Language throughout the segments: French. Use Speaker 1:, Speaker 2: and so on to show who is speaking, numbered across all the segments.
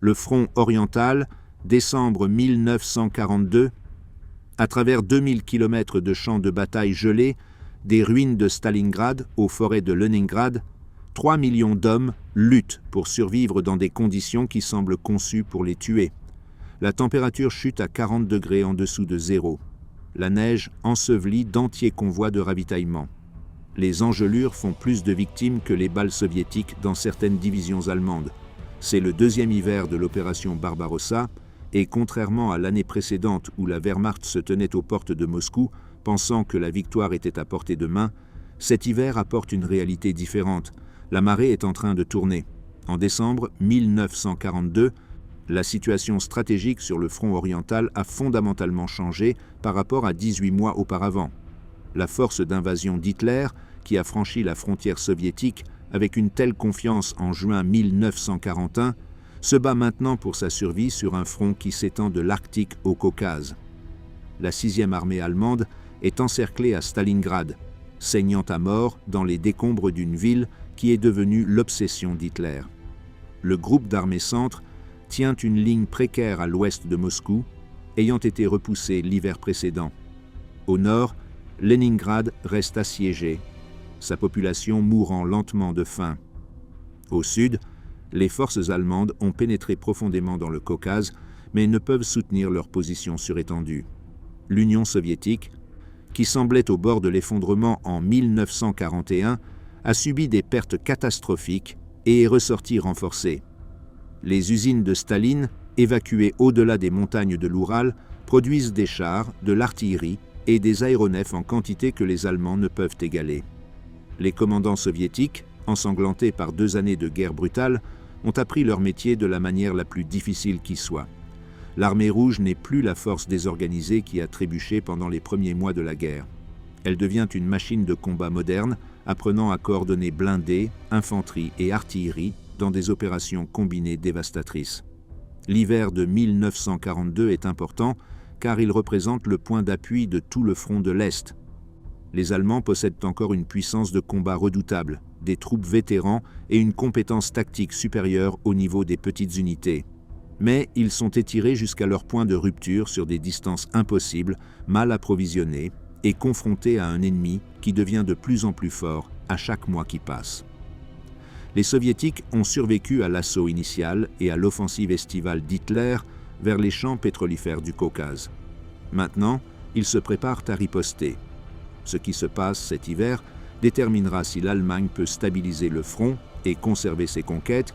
Speaker 1: Le front oriental, décembre 1942, à travers 2000 km de champs de bataille gelés, des ruines de Stalingrad aux forêts de Leningrad, 3 millions d'hommes luttent pour survivre dans des conditions qui semblent conçues pour les tuer. La température chute à 40 degrés en dessous de zéro. La neige ensevelit d'entiers convois de ravitaillement. Les engelures font plus de victimes que les balles soviétiques dans certaines divisions allemandes. C'est le deuxième hiver de l'opération Barbarossa, et contrairement à l'année précédente où la Wehrmacht se tenait aux portes de Moscou, pensant que la victoire était à portée de main, cet hiver apporte une réalité différente. La marée est en train de tourner. En décembre 1942, la situation stratégique sur le front oriental a fondamentalement changé par rapport à 18 mois auparavant. La force d'invasion d'Hitler, qui a franchi la frontière soviétique avec une telle confiance en juin 1941, se bat maintenant pour sa survie sur un front qui s'étend de l'Arctique au Caucase. La 6e armée allemande est encerclée à Stalingrad, saignant à mort dans les décombres d'une ville qui est devenue l'obsession d'Hitler. Le groupe d'armées centre tient une ligne précaire à l'ouest de Moscou, ayant été repoussée l'hiver précédent. Au nord, Leningrad reste assiégé, sa population mourant lentement de faim. Au sud, les forces allemandes ont pénétré profondément dans le Caucase, mais ne peuvent soutenir leur position surétendue. L'Union soviétique, qui semblait au bord de l'effondrement en 1941, a subi des pertes catastrophiques et est ressortie renforcée. Les usines de Staline, évacuées au-delà des montagnes de l'Oural, produisent des chars, de l'artillerie et des aéronefs en quantité que les Allemands ne peuvent égaler. Les commandants soviétiques, ensanglantés par 2 années de guerre brutale, ont appris leur métier de la manière la plus difficile qui soit. L'armée rouge n'est plus la force désorganisée qui a trébuché pendant les premiers mois de la guerre. Elle devient une machine de combat moderne, apprenant à coordonner blindés, infanterie et artillerie dans des opérations combinées dévastatrices. L'hiver de 1942 est important car il représente le point d'appui de tout le front de l'Est. Les Allemands possèdent encore une puissance de combat redoutable, des troupes vétérans et une compétence tactique supérieure au niveau des petites unités. Mais ils sont étirés jusqu'à leur point de rupture sur des distances impossibles, mal approvisionnés et confrontés à un ennemi qui devient de plus en plus fort à chaque mois qui passe. Les Soviétiques ont survécu à l'assaut initial et à l'offensive estivale d'Hitler vers les champs pétrolifères du Caucase. Maintenant, ils se préparent à riposter. Ce qui se passe cet hiver déterminera si l'Allemagne peut stabiliser le front et conserver ses conquêtes,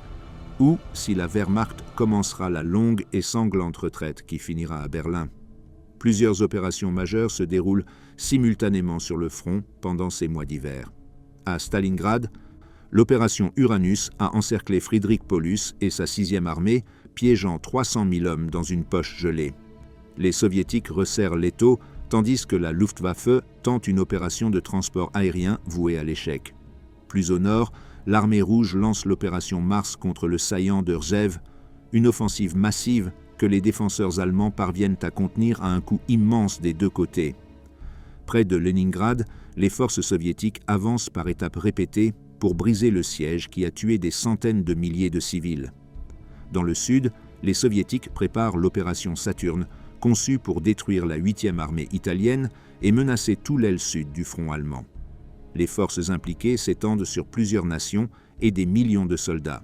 Speaker 1: ou si la Wehrmacht commencera la longue et sanglante retraite qui finira à Berlin. Plusieurs opérations majeures se déroulent simultanément sur le front pendant ces mois d'hiver. À Stalingrad, l'opération Uranus a encerclé Friedrich Paulus et sa 6e armée, piégeant 300 000 hommes dans une poche gelée. Les Soviétiques resserrent l'étau, tandis que la Luftwaffe tente une opération de transport aérien vouée à l'échec. Plus au nord, l'armée rouge lance l'opération Mars contre le saillant de Rzhev, une offensive massive que les défenseurs allemands parviennent à contenir à un coût immense des 2 côtés. Près de Leningrad, les forces soviétiques avancent par étapes répétées pour briser le siège qui a tué des centaines de milliers de civils. Dans le sud, les Soviétiques préparent l'opération Saturne, conçue pour détruire la 8e armée italienne et menacer tout l'aile sud du front allemand. Les forces impliquées s'étendent sur plusieurs nations et des millions de soldats.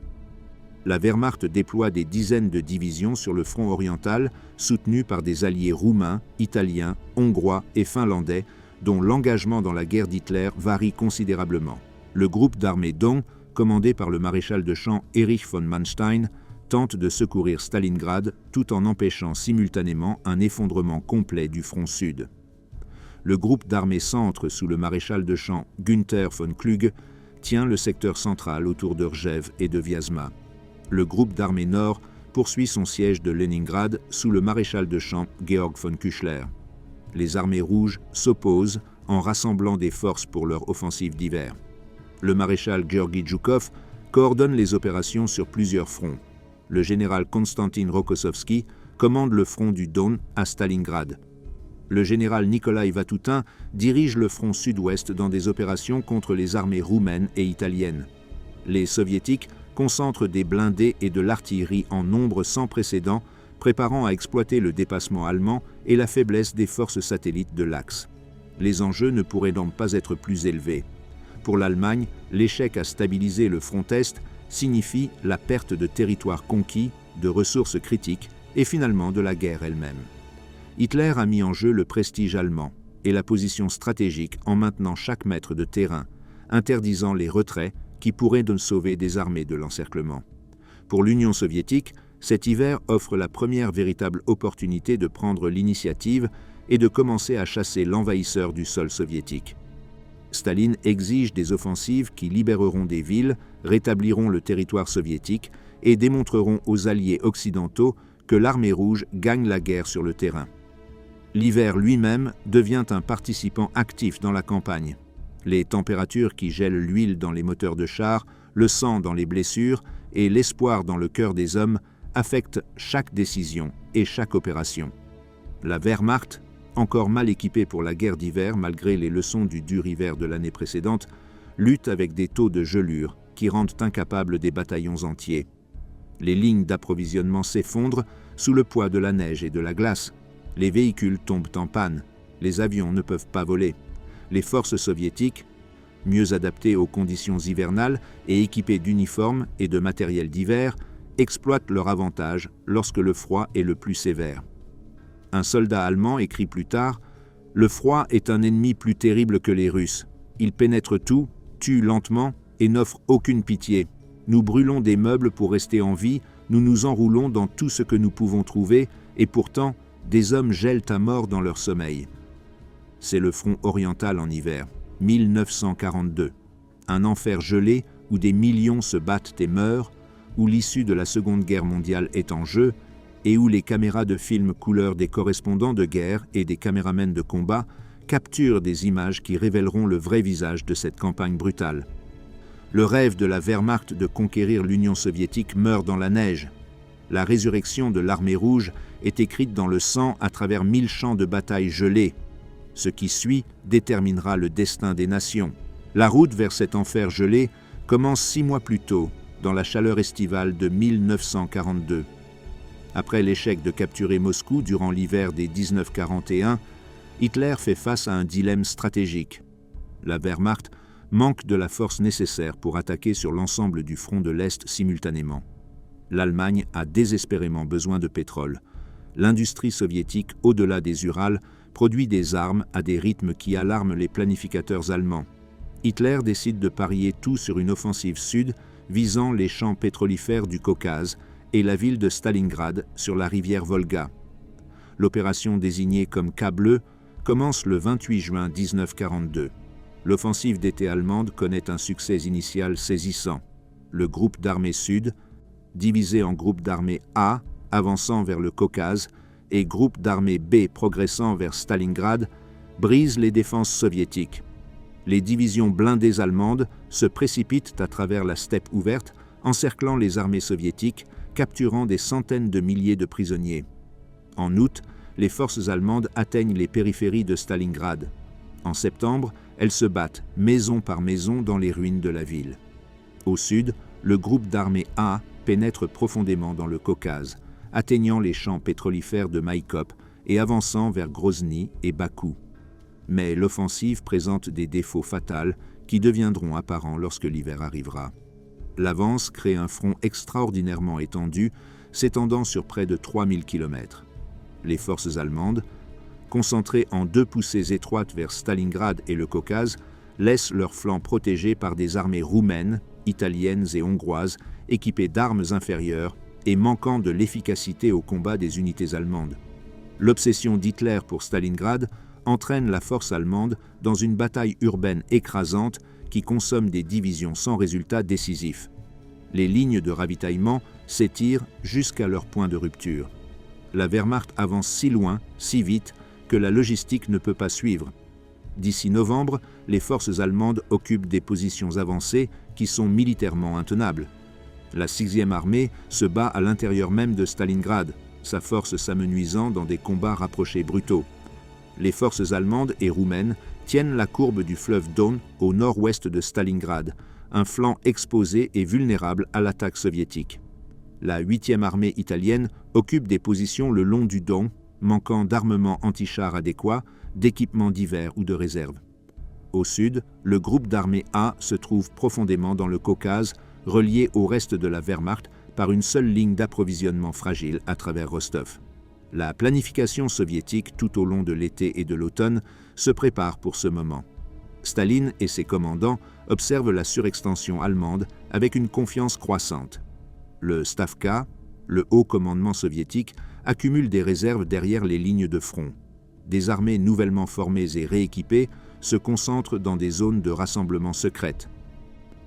Speaker 1: La Wehrmacht déploie des dizaines de divisions sur le front oriental, soutenues par des alliés roumains, italiens, hongrois et finlandais, dont l'engagement dans la guerre d'Hitler varie considérablement. Le groupe d'armées Don, commandé par le maréchal de champ Erich von Manstein, tente de secourir Stalingrad tout en empêchant simultanément un effondrement complet du front sud. Le groupe d'armées centre sous le maréchal de champ Günther von Kluge tient le secteur central autour de Rzhev et de Vyazma. Le groupe d'armées nord poursuit son siège de Leningrad sous le maréchal de champ Georg von Küchler. Les armées rouges s'opposent en rassemblant des forces pour leur offensive d'hiver. Le maréchal Georgi Zhukov coordonne les opérations sur plusieurs fronts. Le général Konstantin Rokossovski commande le front du Don à Stalingrad. Le général Nikolai Vatutin dirige le front sud-ouest dans des opérations contre les armées roumaines et italiennes. Les soviétiques concentre des blindés et de l'artillerie en nombre sans précédent, préparant à exploiter le dépassement allemand et la faiblesse des forces satellites de l'Axe. Les enjeux ne pourraient donc pas être plus élevés. Pour l'Allemagne, l'échec à stabiliser le front Est signifie la perte de territoires conquis, de ressources critiques et finalement de la guerre elle-même. Hitler a mis en jeu le prestige allemand et la position stratégique en maintenant chaque mètre de terrain, interdisant les retraits qui pourraient sauver des armées de l'encerclement. Pour l'Union soviétique, cet hiver offre la première véritable opportunité de prendre l'initiative et de commencer à chasser l'envahisseur du sol soviétique. Staline exige des offensives qui libéreront des villes, rétabliront le territoire soviétique et démontreront aux alliés occidentaux que l'armée rouge gagne la guerre sur le terrain. L'hiver lui-même devient un participant actif dans la campagne. Les températures qui gèlent l'huile dans les moteurs de chars, le sang dans les blessures et l'espoir dans le cœur des hommes affectent chaque décision et chaque opération. La Wehrmacht, encore mal équipée pour la guerre d'hiver malgré les leçons du dur hiver de l'année précédente, lutte avec des taux de gelure qui rendent incapables des bataillons entiers. Les lignes d'approvisionnement s'effondrent sous le poids de la neige et de la glace. Les véhicules tombent en panne. Les avions ne peuvent pas voler. Les forces soviétiques, mieux adaptées aux conditions hivernales et équipées d'uniformes et de matériel d'hiver, exploitent leur avantage lorsque le froid est le plus sévère. Un soldat allemand écrit plus tard « Le froid est un ennemi plus terrible que les Russes. Il pénètre tout, tue lentement et n'offre aucune pitié. Nous brûlons des meubles pour rester en vie, nous nous enroulons dans tout ce que nous pouvons trouver et pourtant, des hommes gèlent à mort dans leur sommeil. » C'est le front oriental en hiver, 1942. Un enfer gelé où des millions se battent et meurent, où l'issue de la Seconde Guerre mondiale est en jeu et où les caméras de film couleur des correspondants de guerre et des caméramens de combat capturent des images qui révéleront le vrai visage de cette campagne brutale. Le rêve de la Wehrmacht de conquérir l'Union soviétique meurt dans la neige. La résurrection de l'armée rouge est écrite dans le sang à travers 1000 champs de bataille gelés. Ce qui suit déterminera le destin des nations. La route vers cet enfer gelé commence 6 mois plus tôt, dans la chaleur estivale de 1942. Après l'échec de capturer Moscou durant l'hiver des 1941, Hitler fait face à un dilemme stratégique. La Wehrmacht manque de la force nécessaire pour attaquer sur l'ensemble du front de l'Est simultanément. L'Allemagne a désespérément besoin de pétrole. L'industrie soviétique, au-delà des Urals, produit des armes à des rythmes qui alarment les planificateurs allemands. Hitler décide de parier tout sur une offensive sud visant les champs pétrolifères du Caucase et la ville de Stalingrad sur la rivière Volga. L'opération désignée comme K-Bleu commence le 28 juin 1942. L'offensive d'été allemande connaît un succès initial saisissant. Le groupe d'armée sud, divisé en groupe d'armée A, avançant vers le Caucase, et groupe d'armée B progressant vers Stalingrad, brise les défenses soviétiques. Les divisions blindées allemandes se précipitent à travers la steppe ouverte, encerclant les armées soviétiques, capturant des centaines de milliers de prisonniers. En août, les forces allemandes atteignent les périphéries de Stalingrad. En septembre, elles se battent maison par maison dans les ruines de la ville. Au sud, le groupe d'armée A pénètre profondément dans le Caucase, atteignant les champs pétrolifères de Maïkop et avançant vers Grozny et Bakou. Mais l'offensive présente des défauts fatals qui deviendront apparents lorsque l'hiver arrivera. L'avance crée un front extraordinairement étendu, s'étendant sur près de 3000 km. Les forces allemandes, concentrées en 2 poussées étroites vers Stalingrad et le Caucase, laissent leurs flancs protégés par des armées roumaines, italiennes et hongroises, équipées d'armes inférieures et manquant de l'efficacité au combat des unités allemandes. L'obsession d'Hitler pour Stalingrad entraîne la force allemande dans une bataille urbaine écrasante qui consomme des divisions sans résultat décisif. Les lignes de ravitaillement s'étirent jusqu'à leur point de rupture. La Wehrmacht avance si loin, si vite, que la logistique ne peut pas suivre. D'ici novembre, les forces allemandes occupent des positions avancées qui sont militairement intenables. La 6e armée se bat à l'intérieur même de Stalingrad, sa force s'amenuisant dans des combats rapprochés brutaux. Les forces allemandes et roumaines tiennent la courbe du fleuve Don au nord-ouest de Stalingrad, un flanc exposé et vulnérable à l'attaque soviétique. La 8e armée italienne occupe des positions le long du Don, manquant d'armement anti-char adéquat, d'équipements divers ou de réserve. Au sud, le groupe d'armée A se trouve profondément dans le Caucase, relié au reste de la Wehrmacht par une seule ligne d'approvisionnement fragile à travers Rostov. La planification soviétique tout au long de l'été et de l'automne se prépare pour ce moment. Staline et ses commandants observent la surextension allemande avec une confiance croissante. Le Stavka, le haut commandement soviétique, accumule des réserves derrière les lignes de front. Des armées nouvellement formées et rééquipées se concentrent dans des zones de rassemblement secrètes.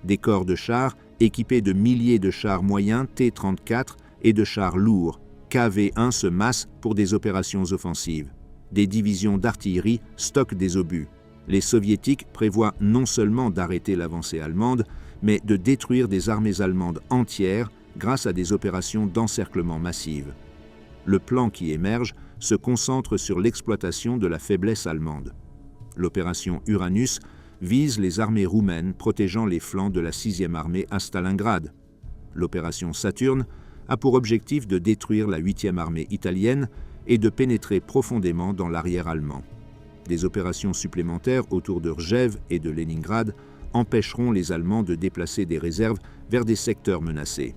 Speaker 1: Des corps de chars équipés de milliers de chars moyens T-34 et de chars lourds KV-1 se massent pour des opérations offensives. Des divisions d'artillerie stockent des obus. Les soviétiques prévoient non seulement d'arrêter l'avancée allemande, mais de détruire des armées allemandes entières grâce à des opérations d'encerclement massives. Le plan qui émerge se concentre sur l'exploitation de la faiblesse allemande. L'opération Uranus vise les armées roumaines protégeant les flancs de la 6e armée à Stalingrad. L'opération Saturne a pour objectif de détruire la 8e armée italienne et de pénétrer profondément dans l'arrière allemand. Des opérations supplémentaires autour de Rjev et de Leningrad empêcheront les Allemands de déplacer des réserves vers des secteurs menacés.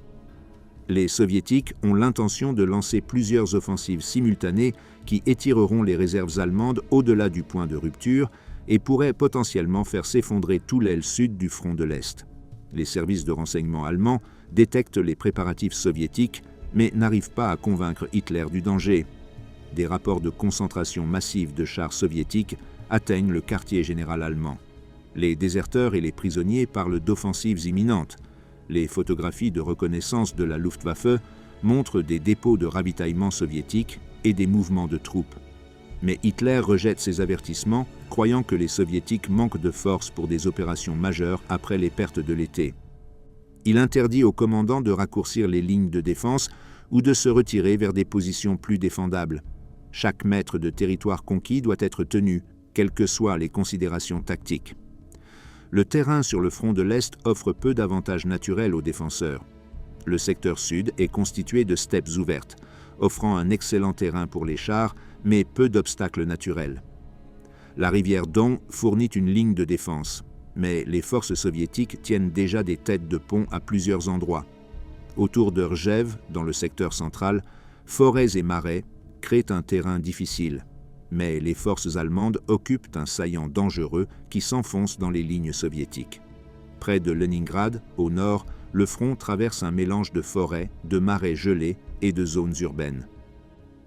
Speaker 1: Les Soviétiques ont l'intention de lancer plusieurs offensives simultanées qui étireront les réserves allemandes au-delà du point de rupture et pourraient potentiellement faire s'effondrer tout l'aile sud du front de l'Est. Les services de renseignement allemands détectent les préparatifs soviétiques, mais n'arrivent pas à convaincre Hitler du danger. Des rapports de concentration massive de chars soviétiques atteignent le quartier général allemand. Les déserteurs et les prisonniers parlent d'offensives imminentes. Les photographies de reconnaissance de la Luftwaffe montrent des dépôts de ravitaillement soviétiques et des mouvements de troupes. Mais Hitler rejette ces avertissements, croyant que les soviétiques manquent de force pour des opérations majeures après les pertes de l'été. Il interdit aux commandants de raccourcir les lignes de défense ou de se retirer vers des positions plus défendables. Chaque mètre de territoire conquis doit être tenu, quelles que soient les considérations tactiques. Le terrain sur le front de l'Est offre peu d'avantages naturels aux défenseurs. Le secteur sud est constitué de steppes ouvertes, offrant un excellent terrain pour les chars, mais peu d'obstacles naturels. La rivière Don fournit une ligne de défense, mais les forces soviétiques tiennent déjà des têtes de pont à plusieurs endroits. Autour de Rjev, dans le secteur central, forêts et marais créent un terrain difficile, mais les forces allemandes occupent un saillant dangereux qui s'enfonce dans les lignes soviétiques. Près de Leningrad, au nord, le front traverse un mélange de forêts, de marais gelés et de zones urbaines.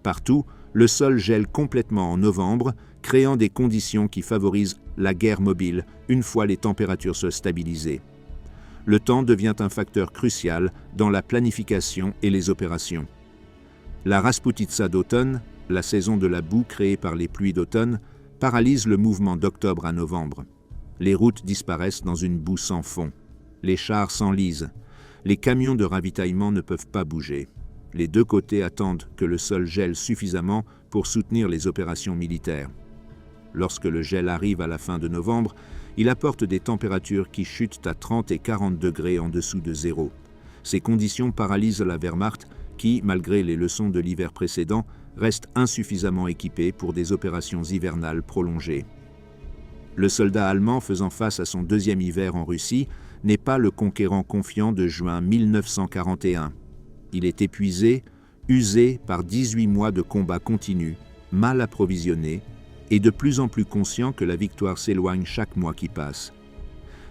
Speaker 1: Partout, le sol gèle complètement en novembre, créant des conditions qui favorisent la guerre mobile une fois les températures se stabilisent. Le temps devient un facteur crucial dans la planification et les opérations. La Rasputitsa d'automne, la saison de la boue créée par les pluies d'automne, paralyse le mouvement d'octobre à novembre. Les routes disparaissent dans une boue sans fond. Les chars s'enlisent. Les camions de ravitaillement ne peuvent pas bouger. Les deux côtés attendent que le sol gèle suffisamment pour soutenir les opérations militaires. Lorsque le gel arrive à la fin de novembre, il apporte des températures qui chutent à 30 et 40 degrés en dessous de zéro. Ces conditions paralysent la Wehrmacht qui, malgré les leçons de l'hiver précédent, reste insuffisamment équipée pour des opérations hivernales prolongées. Le soldat allemand faisant face à son deuxième hiver en Russie n'est pas le conquérant confiant de juin 1941. Il est épuisé, usé par 18 mois de combats continus, mal approvisionné et de plus en plus conscient que la victoire s'éloigne chaque mois qui passe.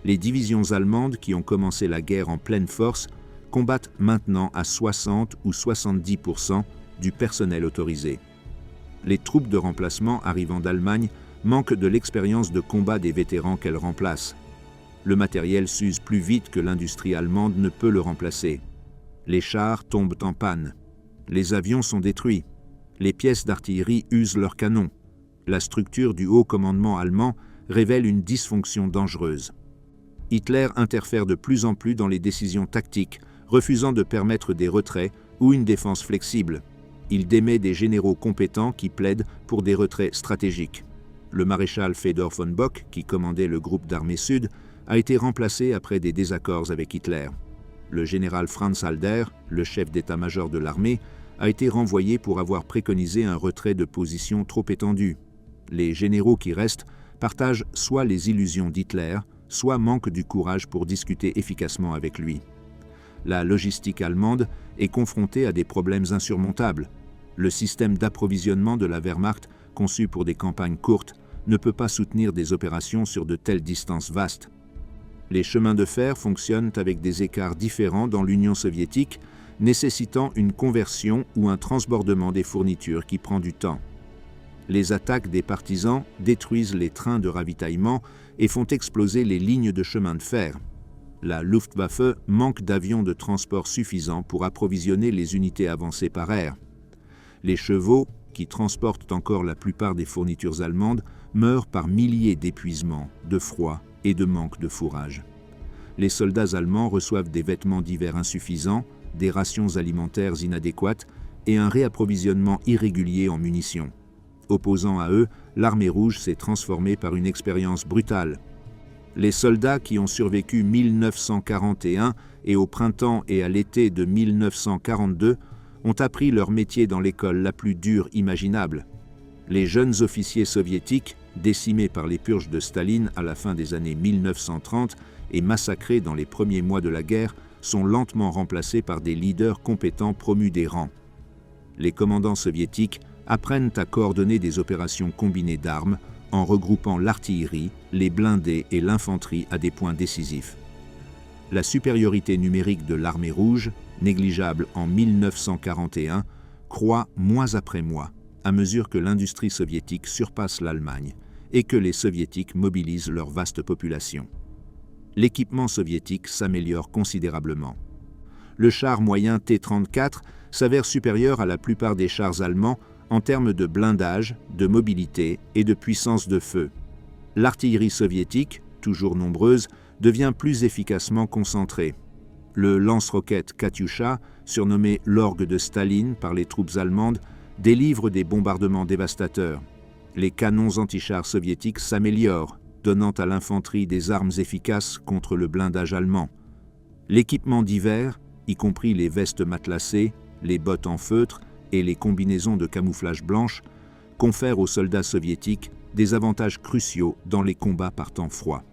Speaker 1: Les divisions allemandes qui ont commencé la guerre en pleine force combattent maintenant à 60 ou 70% du personnel autorisé. Les troupes de remplacement arrivant d'Allemagne manquent de l'expérience de combat des vétérans qu'elles remplacent. Le matériel s'use plus vite que l'industrie allemande ne peut le remplacer. Les chars tombent en panne. Les avions sont détruits. Les pièces d'artillerie usent leurs canons. La structure du haut commandement allemand révèle une dysfonction dangereuse. Hitler interfère de plus en plus dans les décisions tactiques, refusant de permettre des retraits ou une défense flexible. Il démet des généraux compétents qui plaident pour des retraits stratégiques. Le maréchal Fedor von Bock, qui commandait le groupe d'armée sud, a été remplacé après des désaccords avec Hitler. Le général Franz Halder, le chef d'état-major de l'armée, a été renvoyé pour avoir préconisé un retrait de position trop étendu. Les généraux qui restent partagent soit les illusions d'Hitler, soit manquent du courage pour discuter efficacement avec lui. La logistique allemande est confrontée à des problèmes insurmontables. Le système d'approvisionnement de la Wehrmacht, conçu pour des campagnes courtes, ne peut pas soutenir des opérations sur de telles distances vastes. Les chemins de fer fonctionnent avec des écarts différents dans l'Union soviétique, nécessitant une conversion ou un transbordement des fournitures qui prend du temps. Les attaques des partisans détruisent les trains de ravitaillement et font exploser les lignes de chemin de fer. La Luftwaffe manque d'avions de transport suffisants pour approvisionner les unités avancées par air. Les chevaux, qui transportent encore la plupart des fournitures allemandes, meurent par milliers d'épuisements, de froid et de manque de fourrage. Les soldats allemands reçoivent des vêtements d'hiver insuffisants, des rations alimentaires inadéquates et un réapprovisionnement irrégulier en munitions. Opposant à eux, l'armée rouge s'est transformée par une expérience brutale. Les soldats qui ont survécu 1941 et au printemps et à l'été de 1942 ont appris leur métier dans l'école la plus dure imaginable. Les jeunes officiers soviétiques, décimés par les purges de Staline à la fin des années 1930 et massacrés dans les premiers mois de la guerre, sont lentement remplacés par des leaders compétents promus des rangs. Les commandants soviétiques apprennent à coordonner des opérations combinées d'armes en regroupant l'artillerie, les blindés et l'infanterie à des points décisifs. La supériorité numérique de l'armée rouge, négligeable en 1941, croît mois après mois, à mesure que l'industrie soviétique surpasse l'Allemagne et que les soviétiques mobilisent leur vaste population. L'équipement soviétique s'améliore considérablement. Le char moyen T-34 s'avère supérieur à la plupart des chars allemands en termes de blindage, de mobilité et de puissance de feu. L'artillerie soviétique, toujours nombreuse, devient plus efficacement concentrée. Le lance-roquettes Katyusha, surnommé l'orgue de Staline par les troupes allemandes, délivre des bombardements dévastateurs. Les canons antichars soviétiques s'améliorent, donnant à l'infanterie des armes efficaces contre le blindage allemand. L'équipement d'hiver, y compris les vestes matelassées, les bottes en feutre et les combinaisons de camouflage blanches, confère aux soldats soviétiques des avantages cruciaux dans les combats par temps froid.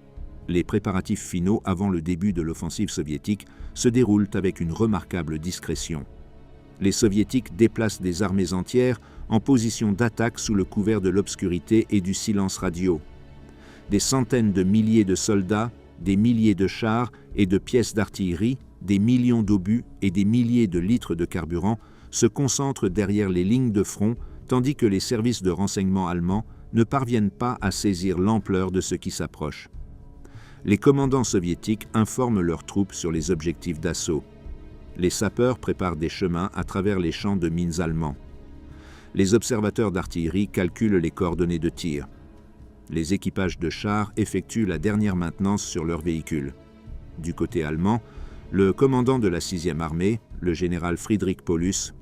Speaker 1: Les préparatifs finaux avant le début de l'offensive soviétique se déroulent avec une remarquable discrétion. Les soviétiques déplacent des armées entières en position d'attaque sous le couvert de l'obscurité et du silence radio. Des centaines de milliers de soldats, des milliers de chars et de pièces d'artillerie, des millions d'obus et des milliers de litres de carburant se concentrent derrière les lignes de front, tandis que les services de renseignement allemands ne parviennent pas à saisir l'ampleur de ce qui s'approche. Les commandants soviétiques informent leurs troupes sur les objectifs d'assaut. Les sapeurs préparent des chemins à travers les champs de mines allemands. Les observateurs d'artillerie calculent les coordonnées de tir. Les équipages de chars effectuent la dernière maintenance sur leurs véhicules. Du côté allemand, le commandant de la 6e armée, le général Friedrich Paulus,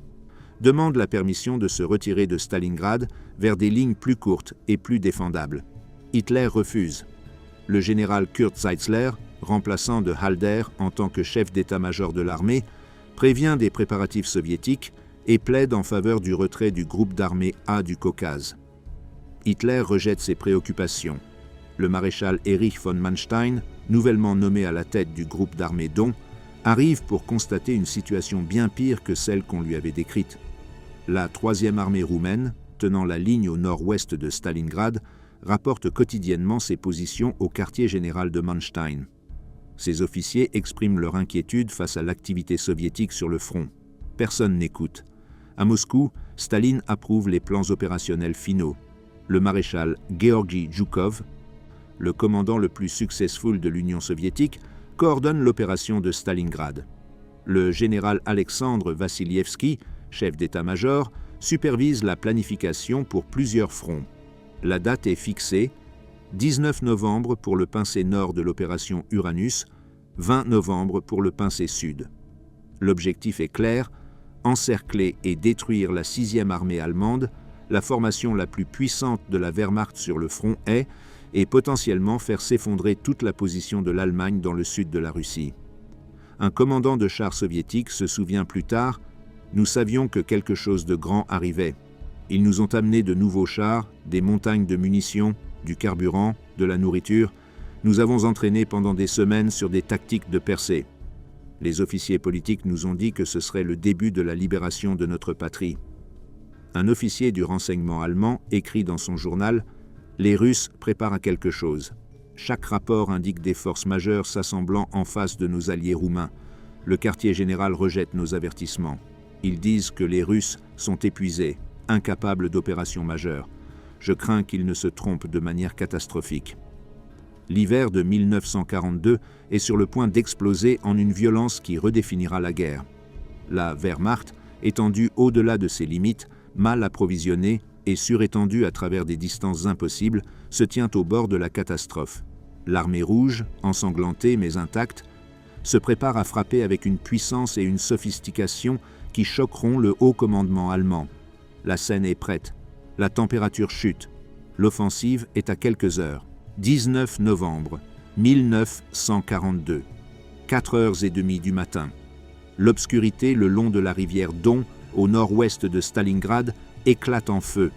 Speaker 1: demande la permission de se retirer de Stalingrad vers des lignes plus courtes et plus défendables. Hitler refuse. Le général Kurt Zeitzler, remplaçant de Halder en tant que chef d'état-major de l'armée, prévient des préparatifs soviétiques et plaide en faveur du retrait du groupe d'armées A du Caucase. Hitler rejette ces préoccupations. Le maréchal Erich von Manstein, nouvellement nommé à la tête du groupe d'armées Don, arrive pour constater une situation bien pire que celle qu'on lui avait décrite. La 3e armée roumaine, tenant la ligne au nord-ouest de Stalingrad, rapporte quotidiennement ses positions au quartier général de Manstein. Ses officiers expriment leur inquiétude face à l'activité soviétique sur le front. Personne n'écoute. À Moscou, Staline approuve les plans opérationnels finaux. Le maréchal Georgi Zhukov, le commandant le plus successful de l'Union soviétique, coordonne l'opération de Stalingrad. Le général Alexandre Vassilievski, chef d'état-major, supervise la planification pour plusieurs fronts. La date est fixée, 19 novembre pour le pincé nord de l'opération Uranus, 20 novembre pour le pincé sud. L'objectif est clair, encercler et détruire la 6e armée allemande, la formation la plus puissante de la Wehrmacht sur le front est, et potentiellement faire s'effondrer toute la position de l'Allemagne dans le sud de la Russie. Un commandant de chars soviétique se souvient plus tard « Nous savions que quelque chose de grand arrivait. Ils nous ont amené de nouveaux chars, des montagnes de munitions, du carburant, de la nourriture. Nous avons entraîné pendant des semaines sur des tactiques de percée. Les officiers politiques nous ont dit que ce serait le début de la libération de notre patrie. » Un officier du renseignement allemand écrit dans son journal « Les Russes préparent à quelque chose. Chaque rapport indique des forces majeures s'assemblant en face de nos alliés roumains. Le quartier général rejette nos avertissements. Ils disent que les Russes sont épuisés, incapables d'opérations majeures. Je crains qu'ils ne se trompent de manière catastrophique. » L'hiver de 1942 est sur le point d'exploser en une violence qui redéfinira la guerre. La Wehrmacht, étendue au-delà de ses limites, mal approvisionnée et surétendue à travers des distances impossibles, se tient au bord de la catastrophe. L'armée rouge, ensanglantée mais intacte, se prépare à frapper avec une puissance et une sophistication qui choqueront le haut commandement allemand. La scène est prête. La température chute. L'offensive est à quelques heures. 19 novembre 1942, 4h30 du matin. L'obscurité le long de la rivière Don, au nord-ouest de Stalingrad, éclate en feu.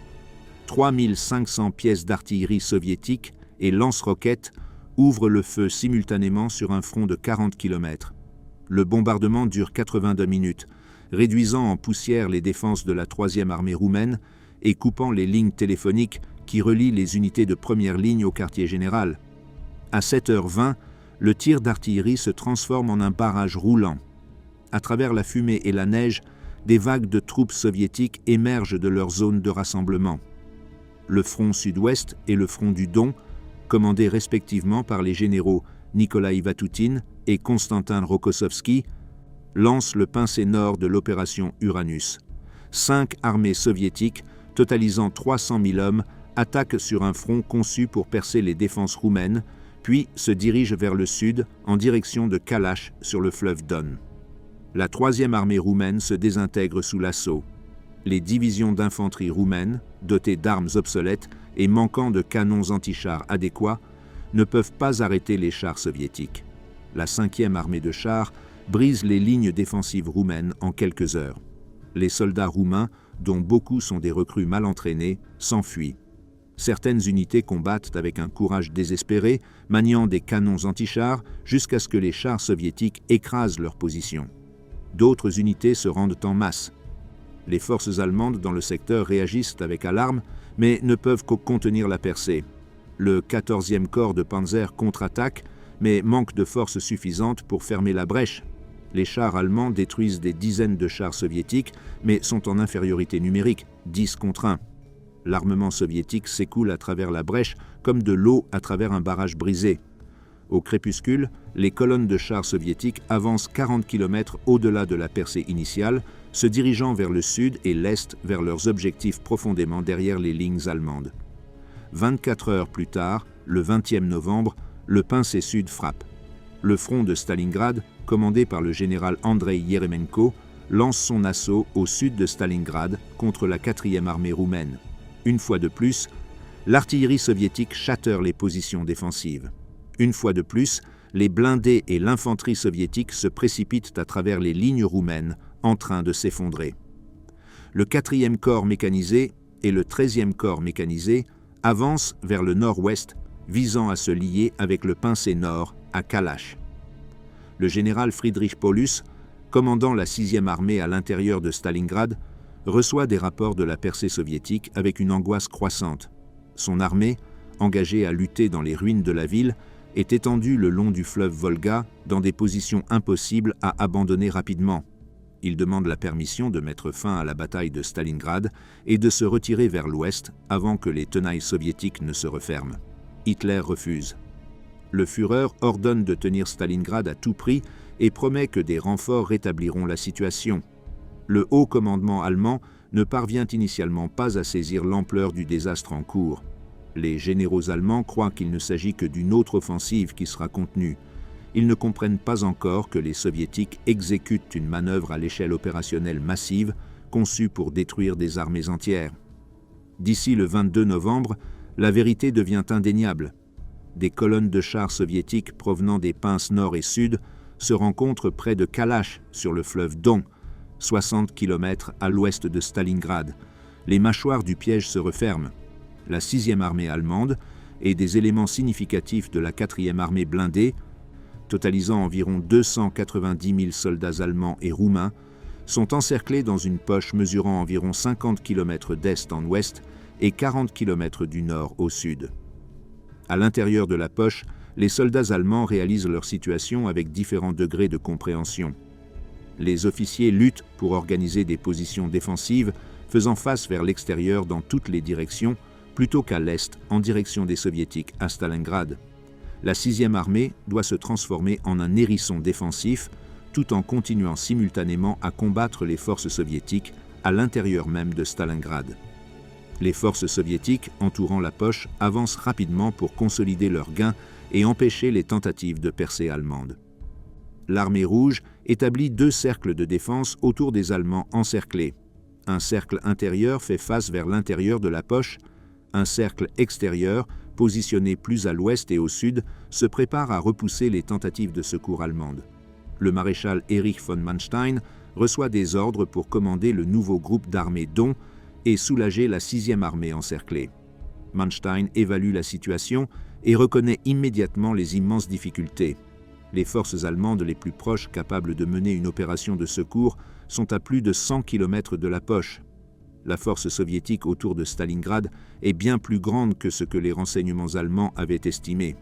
Speaker 1: 3500 pièces d'artillerie soviétique et lance-roquettes ouvrent le feu simultanément sur un front de 40 km. Le bombardement dure 82 minutes, réduisant en poussière les défenses de la 3e armée roumaine et coupant les lignes téléphoniques qui relient les unités de première ligne au quartier général. À 7h20, le tir d'artillerie se transforme en un barrage roulant. À travers la fumée et la neige, des vagues de troupes soviétiques émergent de leur zone de rassemblement. Le front sud-ouest et le front du Don, commandés respectivement par les généraux Nikolai Vatutin et Konstantin Rokossovski, lancent le pincé nord de l'opération Uranus. 5 armées soviétiques, totalisant 300 000 hommes, attaquent sur un front conçu pour percer les défenses roumaines, puis se dirigent vers le sud en direction de Kalash sur le fleuve Don. La 3e armée roumaine se désintègre sous l'assaut. Les divisions d'infanterie roumaines, dotées d'armes obsolètes et manquant de canons antichars adéquats, ne peuvent pas arrêter les chars soviétiques. La 5e armée de chars brise les lignes défensives roumaines en quelques heures. Les soldats roumains, dont beaucoup sont des recrues mal entraînées, s'enfuient. Certaines unités combattent avec un courage désespéré, maniant des canons antichars jusqu'à ce que les chars soviétiques écrasent leur position. D'autres unités se rendent en masse. Les forces allemandes dans le secteur réagissent avec alarme, mais ne peuvent que contenir la percée. Le 14e corps de Panzer contre-attaque, mais manque de forces suffisantes pour fermer la brèche. Les chars allemands détruisent des dizaines de chars soviétiques, mais sont en infériorité numérique, 10 contre 1. L'armement soviétique s'écoule à travers la brèche comme de l'eau à travers un barrage brisé. Au crépuscule, les colonnes de chars soviétiques avancent 40 km au-delà de la percée initiale, se dirigeant vers le sud et l'est vers leurs objectifs profondément derrière les lignes allemandes. 24 heures plus tard, le 20e novembre, le pincé sud frappe. Le front de Stalingrad, commandé par le général Andrei Yeremenko, lance son assaut au sud de Stalingrad contre la 4e armée roumaine. Une fois de plus, l'artillerie soviétique châteur les positions défensives. Une fois de plus, les blindés et l'infanterie soviétique se précipitent à travers les lignes roumaines en train de s'effondrer. Le 4e corps mécanisé et le 13e corps mécanisé avancent vers le nord-ouest, visant à se lier avec le pincé nord à Kalash. Le général Friedrich Paulus, commandant la 6e armée à l'intérieur de Stalingrad, reçoit des rapports de la percée soviétique avec une angoisse croissante. Son armée, engagée à lutter dans les ruines de la ville, est étendue le long du fleuve Volga dans des positions impossibles à abandonner rapidement. Il demande la permission de mettre fin à la bataille de Stalingrad et de se retirer vers l'ouest avant que les tenailles soviétiques ne se referment. Hitler refuse. Le Führer ordonne de tenir Stalingrad à tout prix et promet que des renforts rétabliront la situation. Le haut commandement allemand ne parvient initialement pas à saisir l'ampleur du désastre en cours. Les généraux allemands croient qu'il ne s'agit que d'une autre offensive qui sera contenue. Ils ne comprennent pas encore que les soviétiques exécutent une manœuvre à l'échelle opérationnelle massive conçue pour détruire des armées entières. D'ici le 22 novembre, la vérité devient indéniable. des colonnes de chars soviétiques provenant des pinces nord et sud se rencontrent près de Kalash, sur le fleuve Don, 60 km à l'ouest de Stalingrad. Les mâchoires du piège se referment. La 6e armée allemande et des éléments significatifs de la 4e armée blindée, totalisant environ 290 000 soldats allemands et roumains, sont encerclés dans une poche mesurant environ 50 km d'est en ouest et 40 km du nord au sud. À l'intérieur de la poche, les soldats allemands réalisent leur situation avec différents degrés de compréhension. Les officiers luttent pour organiser des positions défensives faisant face vers l'extérieur dans toutes les directions, plutôt qu'à l'est en direction des soviétiques à Stalingrad. La 6e armée doit se transformer en un hérisson défensif tout en continuant simultanément à combattre les forces soviétiques à l'intérieur même de Stalingrad. Les forces soviétiques entourant la poche avancent rapidement pour consolider leurs gains et empêcher les tentatives de percée allemande. L'armée rouge établit 2 cercles de défense autour des Allemands encerclés. Un cercle intérieur fait face vers l'intérieur de la poche. Un cercle extérieur, positionné plus à l'ouest et au sud, se prépare à repousser les tentatives de secours allemandes. Le maréchal Erich von Manstein reçoit des ordres pour commander le nouveau groupe d'armées Don et soulager la 6e armée encerclée. Manstein évalue la situation et reconnaît immédiatement les immenses difficultés. Les forces allemandes les plus proches capables de mener une opération de secours sont à plus de 100 km de la poche. La force soviétique autour de Stalingrad est bien plus grande que ce que les renseignements allemands avaient estimé.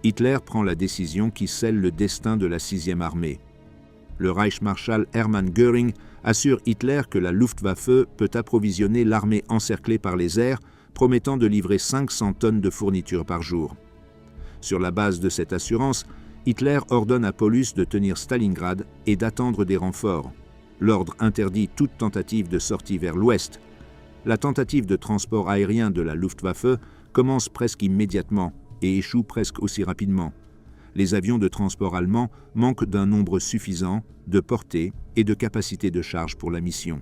Speaker 1: Hitler prend la décision qui scelle le destin de la 6e armée. Le Reichsmarschall Hermann Göring assure Hitler que la Luftwaffe peut approvisionner l'armée encerclée par les airs, promettant de livrer 500 tonnes de fournitures par jour. Sur la base de cette assurance, Hitler ordonne à Paulus de tenir Stalingrad et d'attendre des renforts. L'ordre interdit toute tentative de sortie vers l'ouest. La tentative de transport aérien de la Luftwaffe commence presque immédiatement et échoue presque aussi rapidement. Les avions de transport allemands manquent d'un nombre suffisant, de portée et de capacité de charge pour la mission.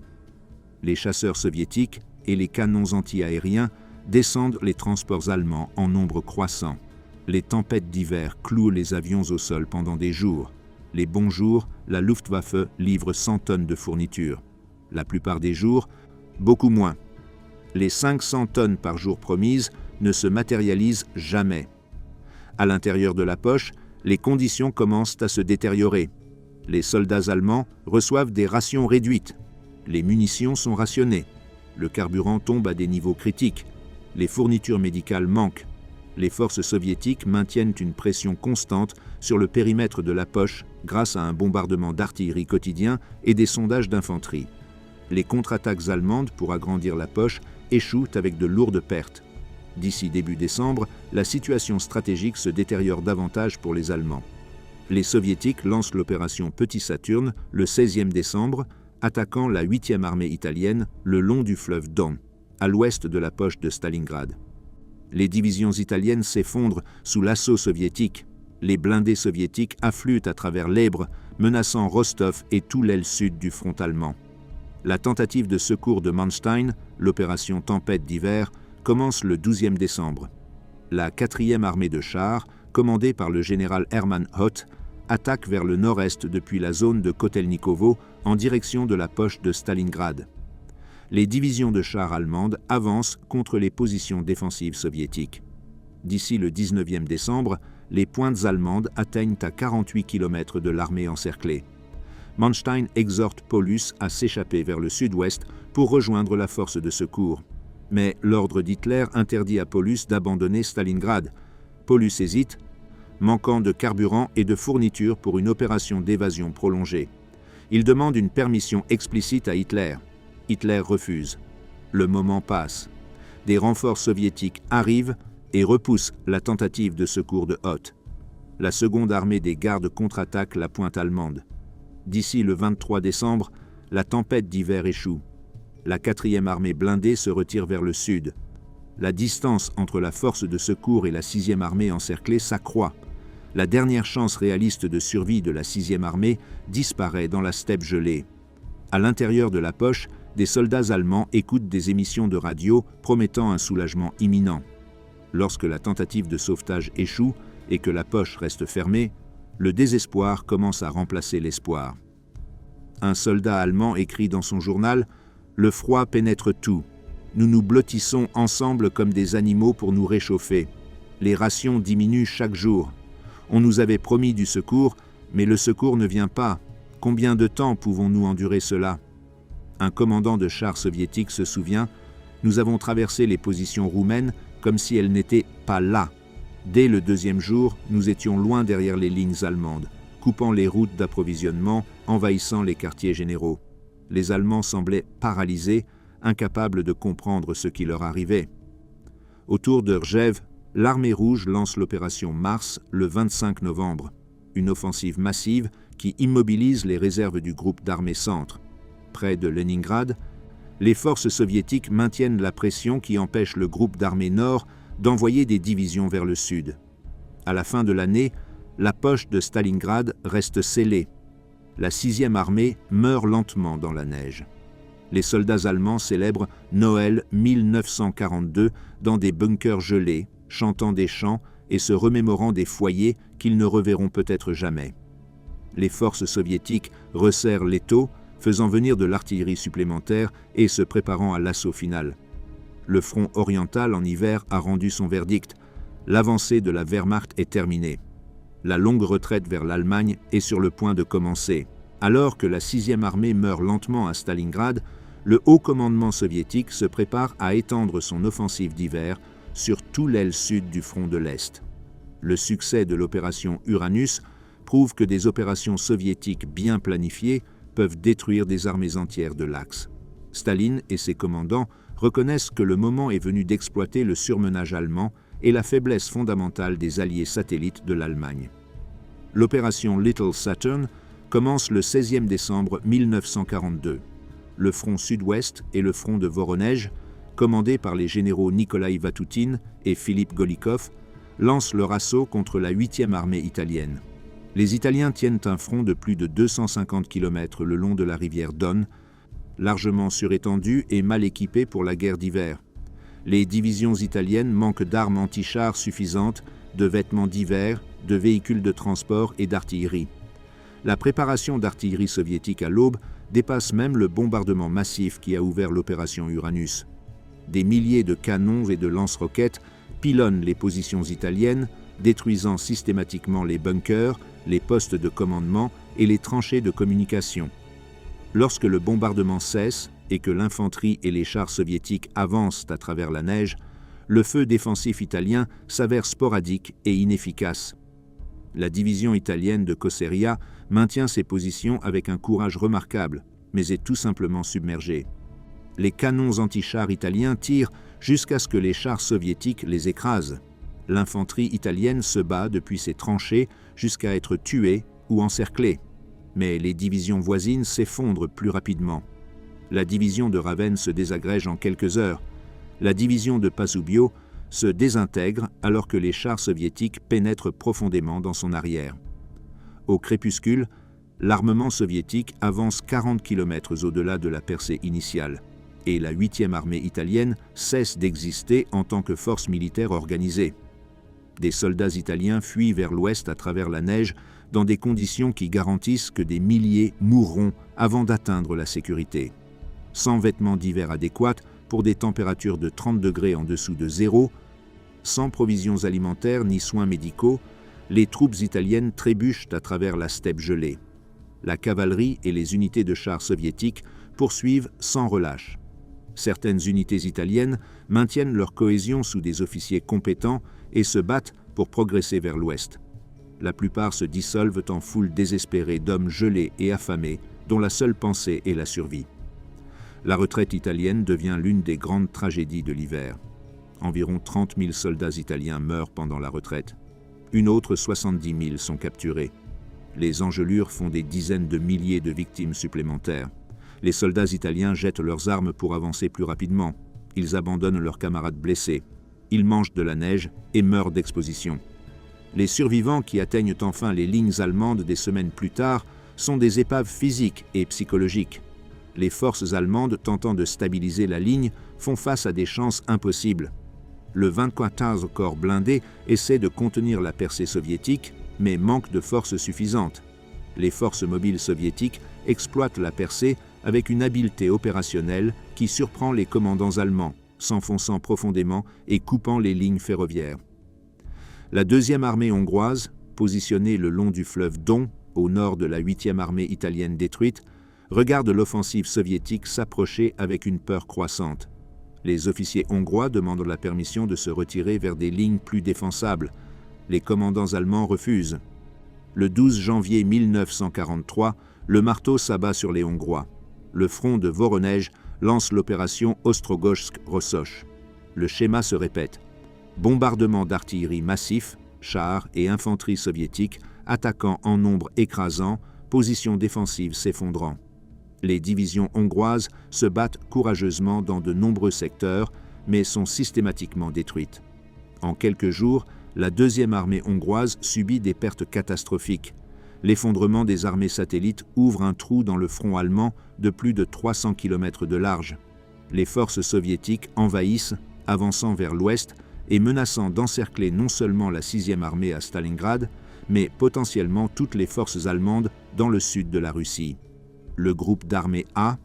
Speaker 1: Les chasseurs soviétiques et les canons anti-aériens descendent les transports allemands en nombre croissant. Les tempêtes d'hiver clouent les avions au sol pendant des jours. Les bons jours, la Luftwaffe livre 100 tonnes de fournitures. La plupart des jours, beaucoup moins. Les 500 tonnes par jour promises ne se matérialisent jamais. À l'intérieur de la poche, les conditions commencent à se détériorer. Les soldats allemands reçoivent des rations réduites. Les munitions sont rationnées. Le carburant tombe à des niveaux critiques. Les fournitures médicales manquent. Les forces soviétiques maintiennent une pression constante sur le périmètre de la poche grâce à un bombardement d'artillerie quotidien et des sondages d'infanterie. Les contre-attaques allemandes pour agrandir la poche échouent avec de lourdes pertes. D'ici début décembre, la situation stratégique se détériore davantage pour les Allemands. Les Soviétiques lancent l'opération Petit Saturne le 16e décembre, attaquant la 8e armée italienne le long du fleuve Don, à l'ouest de la poche de Stalingrad. Les divisions italiennes s'effondrent sous l'assaut soviétique. Les blindés soviétiques affluent à travers l'Ebre, menaçant Rostov et tout l'aile sud du front allemand. La tentative de secours de Manstein, l'opération Tempête d'hiver, commence le 12e décembre. La 4e armée de chars, commandée par le général Hermann Hoth, attaque vers le nord-est depuis la zone de Kotelnikovo en direction de la poche de Stalingrad. Les divisions de chars allemandes avancent contre les positions défensives soviétiques. D'ici le 19e décembre, les pointes allemandes atteignent à 48 km de l'armée encerclée. Manstein exhorte Paulus à s'échapper vers le sud-ouest pour rejoindre la force de secours. Mais l'ordre d'Hitler interdit à Paulus d'abandonner Stalingrad. Paulus hésite, manquant de carburant et de fournitures pour une opération d'évasion prolongée. Il demande une permission explicite à Hitler. Hitler refuse. Le moment passe. Des renforts soviétiques arrivent et repoussent la tentative de secours de Hoth. La seconde armée des gardes contre-attaque la pointe allemande. D'ici le 23 décembre, la tempête d'hiver échoue. La 4e armée blindée se retire vers le sud. La distance entre la force de secours et la 6e armée encerclée s'accroît. La dernière chance réaliste de survie de la 6e armée disparaît dans la steppe gelée. À l'intérieur de la poche, des soldats allemands écoutent des émissions de radio promettant un soulagement imminent. Lorsque la tentative de sauvetage échoue et que la poche reste fermée, le désespoir commence à remplacer l'espoir. Un soldat allemand écrit dans son journal « Le froid pénètre tout. Nous nous blottissons ensemble comme des animaux pour nous réchauffer. Les rations diminuent chaque jour. On nous avait promis du secours, mais le secours ne vient pas. Combien de temps pouvons-nous endurer cela ?» Un commandant de chars soviétique se souvient « Nous avons traversé les positions roumaines comme si elles n'étaient pas là. Dès le deuxième jour, nous étions loin derrière les lignes allemandes, coupant les routes d'approvisionnement, envahissant les quartiers généraux. Les Allemands semblaient paralysés, incapables de comprendre ce qui leur arrivait. Autour de Rzhev, l'armée rouge lance l'opération Mars le 25 novembre, une offensive massive qui immobilise les réserves du groupe d'armées centre. Près de Leningrad, les forces soviétiques maintiennent la pression qui empêche le groupe d'armées nord d'envoyer des divisions vers le sud. À la fin de l'année, la poche de Stalingrad reste scellée. La 6e armée meurt lentement dans la neige. Les soldats allemands célèbrent Noël 1942 dans des bunkers gelés, chantant des chants et se remémorant des foyers qu'ils ne reverront peut-être jamais. Les forces soviétiques resserrent l'étau, faisant venir de l'artillerie supplémentaire et se préparant à l'assaut final. Le front oriental en hiver a rendu son verdict. L'avancée de la Wehrmacht est terminée. La longue retraite vers l'Allemagne est sur le point de commencer. Alors que la 6e armée meurt lentement à Stalingrad, le haut commandement soviétique se prépare à étendre son offensive d'hiver sur tout l'aile sud du front de l'Est. Le succès de l'opération Uranus prouve que des opérations soviétiques bien planifiées peuvent détruire des armées entières de l'Axe. Staline et ses commandants reconnaissent que le moment est venu d'exploiter le surmenage allemand et la faiblesse fondamentale des alliés satellites de l'Allemagne. L'opération Little Saturn commence le 16e décembre 1942. Le front sud-ouest et le front de Voronej, commandés par les généraux Nikolai Vatutin et Philippe Golikov, lancent leur assaut contre la 8e armée italienne. Les Italiens tiennent un front de plus de 250 km le long de la rivière Don, largement surétendu et mal équipé pour la guerre d'hiver. Les divisions italiennes manquent d'armes anti-chars suffisantes, de vêtements d'hiver, de véhicules de transport et d'artillerie. La préparation d'artillerie soviétique à l'aube dépasse même le bombardement massif qui a ouvert l'opération Uranus. Des milliers de canons et de lance-roquettes pilonnent les positions italiennes, détruisant systématiquement les bunkers, les postes de commandement et les tranchées de communication. Lorsque le bombardement cesse et que l'infanterie et les chars soviétiques avancent à travers la neige, le feu défensif italien s'avère sporadique et inefficace. La division italienne de Coseria maintient ses positions avec un courage remarquable, mais est tout simplement submergée. Les canons anti-chars italiens tirent jusqu'à ce que les chars soviétiques les écrasent. L'infanterie italienne se bat depuis ses tranchées jusqu'à être tuée ou encerclée. Mais les divisions voisines s'effondrent plus rapidement. La division de Ravenne se désagrège en quelques heures. La division de Pasubio se désintègre alors que les chars soviétiques pénètrent profondément dans son arrière. Au crépuscule, l'armement soviétique avance 40 km au-delà de la percée initiale, et la 8e armée italienne cesse d'exister en tant que force militaire organisée. Des soldats italiens fuient vers l'ouest à travers la neige dans des conditions qui garantissent que des milliers mourront avant d'atteindre la sécurité. Sans vêtements d'hiver adéquats, pour des températures de 30 degrés en dessous de zéro, sans provisions alimentaires ni soins médicaux, les troupes italiennes trébuchent à travers la steppe gelée. La cavalerie et les unités de chars soviétiques poursuivent sans relâche. Certaines unités italiennes maintiennent leur cohésion sous des officiers compétents et se battent pour progresser vers l'ouest. La plupart se dissolvent en foule désespérée d'hommes gelés et affamés dont la seule pensée est la survie. La retraite italienne devient l'une des grandes tragédies de l'hiver. Environ 30 000 soldats italiens meurent pendant la retraite. Une autre 70 000 sont capturés. Les engelures font des dizaines de milliers de victimes supplémentaires. Les soldats italiens jettent leurs armes pour avancer plus rapidement. Ils abandonnent leurs camarades blessés. Ils mangent de la neige et meurent d'exposition. Les survivants qui atteignent enfin les lignes allemandes des semaines plus tard sont des épaves physiques et psychologiques. Les forces allemandes tentant de stabiliser la ligne font face à des chances impossibles. Le 24e corps blindé essaie de contenir la percée soviétique, mais manque de forces suffisantes. Les forces mobiles soviétiques exploitent la percée avec une habileté opérationnelle qui surprend les commandants allemands, s'enfonçant profondément et coupant les lignes ferroviaires. La 2e armée hongroise, positionnée le long du fleuve Don, au nord de la 8e armée italienne détruite, regarde l'offensive soviétique s'approcher avec une peur croissante. Les officiers hongrois demandent la permission de se retirer vers des lignes plus défensables. Les commandants allemands refusent. Le 12 janvier 1943, le marteau s'abat sur les Hongrois. Le front de Voronej lance l'opération Ostrogojsk-Rossosh. Le schéma se répète. Bombardement d'artillerie massif, chars et infanterie soviétique attaquant en nombre écrasant, positions défensives s'effondrant. Les divisions hongroises se battent courageusement dans de nombreux secteurs, mais sont systématiquement détruites. En quelques jours, la 2e armée hongroise subit des pertes catastrophiques. L'effondrement des armées satellites ouvre un trou dans le front allemand de plus de 300 km de large. Les forces soviétiques envahissent, avançant vers l'ouest et menaçant d'encercler non seulement la 6e armée à Stalingrad, mais potentiellement toutes les forces allemandes dans le sud de la Russie. Le groupe d'armée A,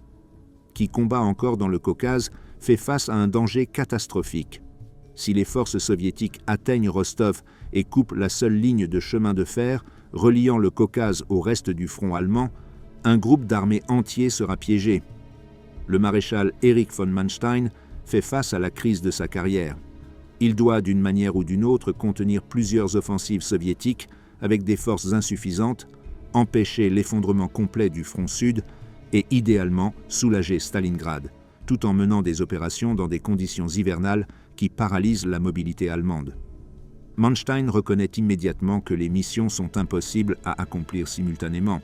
Speaker 1: qui combat encore dans le Caucase, fait face à un danger catastrophique. Si les forces soviétiques atteignent Rostov et coupent la seule ligne de chemin de fer reliant le Caucase au reste du front allemand, un groupe d'armée entier sera piégé. Le maréchal Erich von Manstein fait face à la crise de sa carrière. Il doit, d'une manière ou d'une autre, contenir plusieurs offensives soviétiques avec des forces insuffisantes, empêcher l'effondrement complet du front sud et idéalement soulager Stalingrad, tout en menant des opérations dans des conditions hivernales qui paralysent la mobilité allemande. Manstein reconnaît immédiatement que les missions sont impossibles à accomplir simultanément.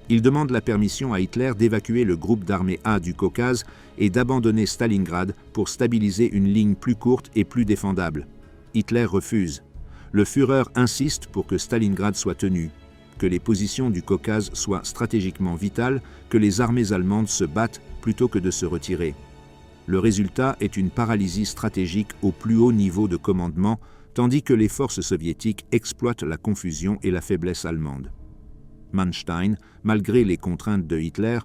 Speaker 1: Il demande la permission à Hitler d'évacuer le groupe d'armée A du Caucase et d'abandonner Stalingrad pour stabiliser une ligne plus courte et plus défendable. Hitler refuse. Le Führer insiste pour que Stalingrad soit tenu, que les positions du Caucase soient stratégiquement vitales, que les armées allemandes se battent plutôt que de se retirer. Le résultat est une paralysie stratégique au plus haut niveau de commandement, tandis que les forces soviétiques exploitent la confusion et la faiblesse allemande. Manstein, malgré les contraintes de Hitler,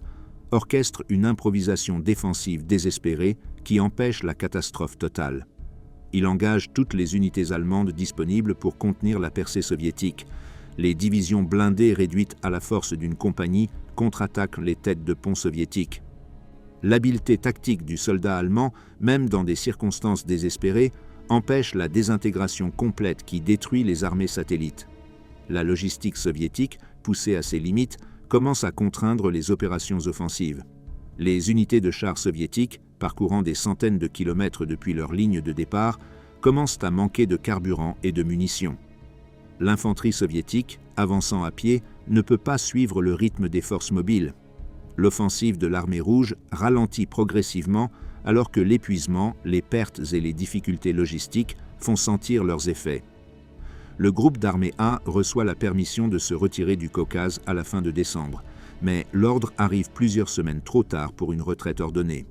Speaker 1: orchestre une improvisation défensive désespérée qui empêche la catastrophe totale. Il engage toutes les unités allemandes disponibles pour contenir la percée soviétique. Les divisions blindées réduites à la force d'une compagnie contre-attaquent les têtes de pont soviétiques. L'habileté tactique du soldat allemand, même dans des circonstances désespérées, empêche la désintégration complète qui détruit les armées satellites. La logistique soviétique, poussée à ses limites, commence à contraindre les opérations offensives. Les unités de chars soviétiques, parcourant des centaines de kilomètres depuis leur ligne de départ, commencent à manquer de carburant et de munitions. L'infanterie soviétique, avançant à pied, ne peut pas suivre le rythme des forces mobiles. L'offensive de l'armée rouge ralentit progressivement alors que l'épuisement, les pertes et les difficultés logistiques font sentir leurs effets. Le groupe d'armée A reçoit la permission de se retirer du Caucase à la fin de décembre, mais l'ordre arrive plusieurs semaines trop tard pour une retraite ordonnée.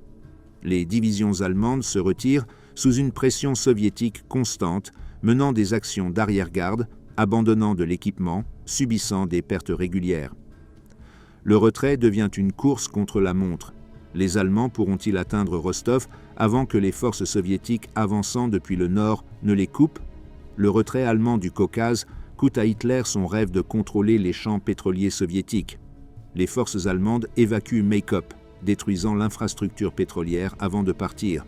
Speaker 1: Les divisions allemandes se retirent sous une pression soviétique constante, menant des actions d'arrière-garde, abandonnant de l'équipement, subissant des pertes régulières. Le retrait devient une course contre la montre. Les Allemands pourront-ils atteindre Rostov avant que les forces soviétiques avançant depuis le nord ne les coupent? Le retrait allemand du Caucase coûte à Hitler son rêve de contrôler les champs pétroliers soviétiques. Les forces allemandes évacuent Maykop, détruisant l'infrastructure pétrolière avant de partir.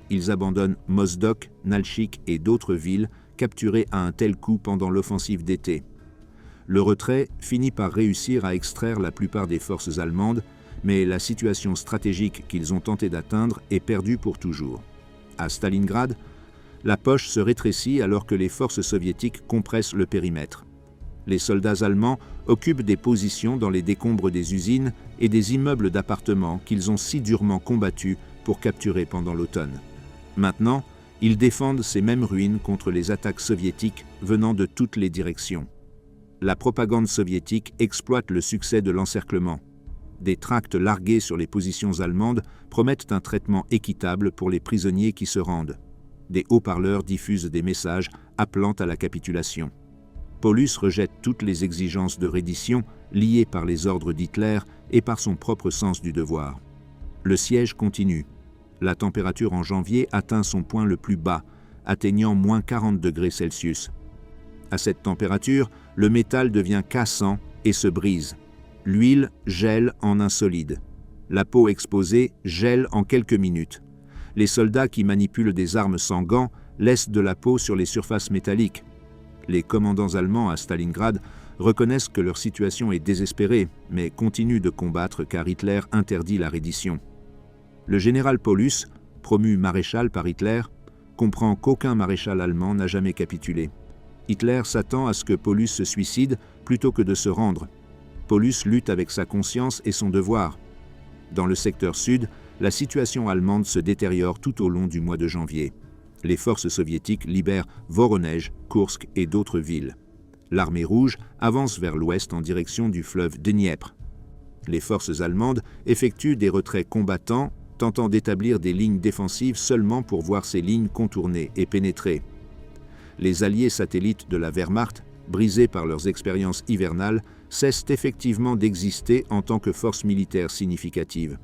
Speaker 1: Ils abandonnent Mozdok, Nalchik et d'autres villes capturées à un tel coup pendant l'offensive d'été. Le retrait finit par réussir à extraire la plupart des forces allemandes, mais la situation stratégique qu'ils ont tenté d'atteindre est perdue pour toujours. À Stalingrad, la poche se rétrécit alors que les forces soviétiques compressent le périmètre. Les soldats allemands occupent des positions dans les décombres des usines et des immeubles d'appartements qu'ils ont si durement combattus pour capturer pendant l'automne. Maintenant, ils défendent ces mêmes ruines contre les attaques soviétiques venant de toutes les directions. La propagande soviétique exploite le succès de l'encerclement. Des tracts largués sur les positions allemandes promettent un traitement équitable pour les prisonniers qui se rendent. Des haut-parleurs diffusent des messages appelant à la capitulation. Paulus rejette toutes les exigences de reddition liées par les ordres d'Hitler et par son propre sens du devoir. Le siège continue. La température en janvier atteint son point le plus bas, atteignant moins 40 degrés Celsius. À cette température, le métal devient cassant et se brise. L'huile gèle en un solide. La peau exposée gèle en quelques minutes. Les soldats qui manipulent des armes sans gants laissent de la peau sur les surfaces métalliques. Les commandants allemands à Stalingrad reconnaissent que leur situation est désespérée, mais continuent de combattre car Hitler interdit la reddition. Le général Paulus, promu maréchal par Hitler, comprend qu'aucun maréchal allemand n'a jamais capitulé. Hitler s'attend à ce que Paulus se suicide plutôt que de se rendre. Paulus lutte avec sa conscience et son devoir. Dans le secteur sud, la situation allemande se détériore tout au long du mois de janvier. Les forces soviétiques libèrent Voronej, Koursk et d'autres villes. L'armée rouge avance vers l'ouest en direction du fleuve Dniepr. Les forces allemandes effectuent des retraits combattants, tentant d'établir des lignes défensives seulement pour voir ces lignes contournées et pénétrer. Les alliés satellites de la Wehrmacht, brisés par leurs expériences hivernales, cessent effectivement d'exister en tant que force militaire significative.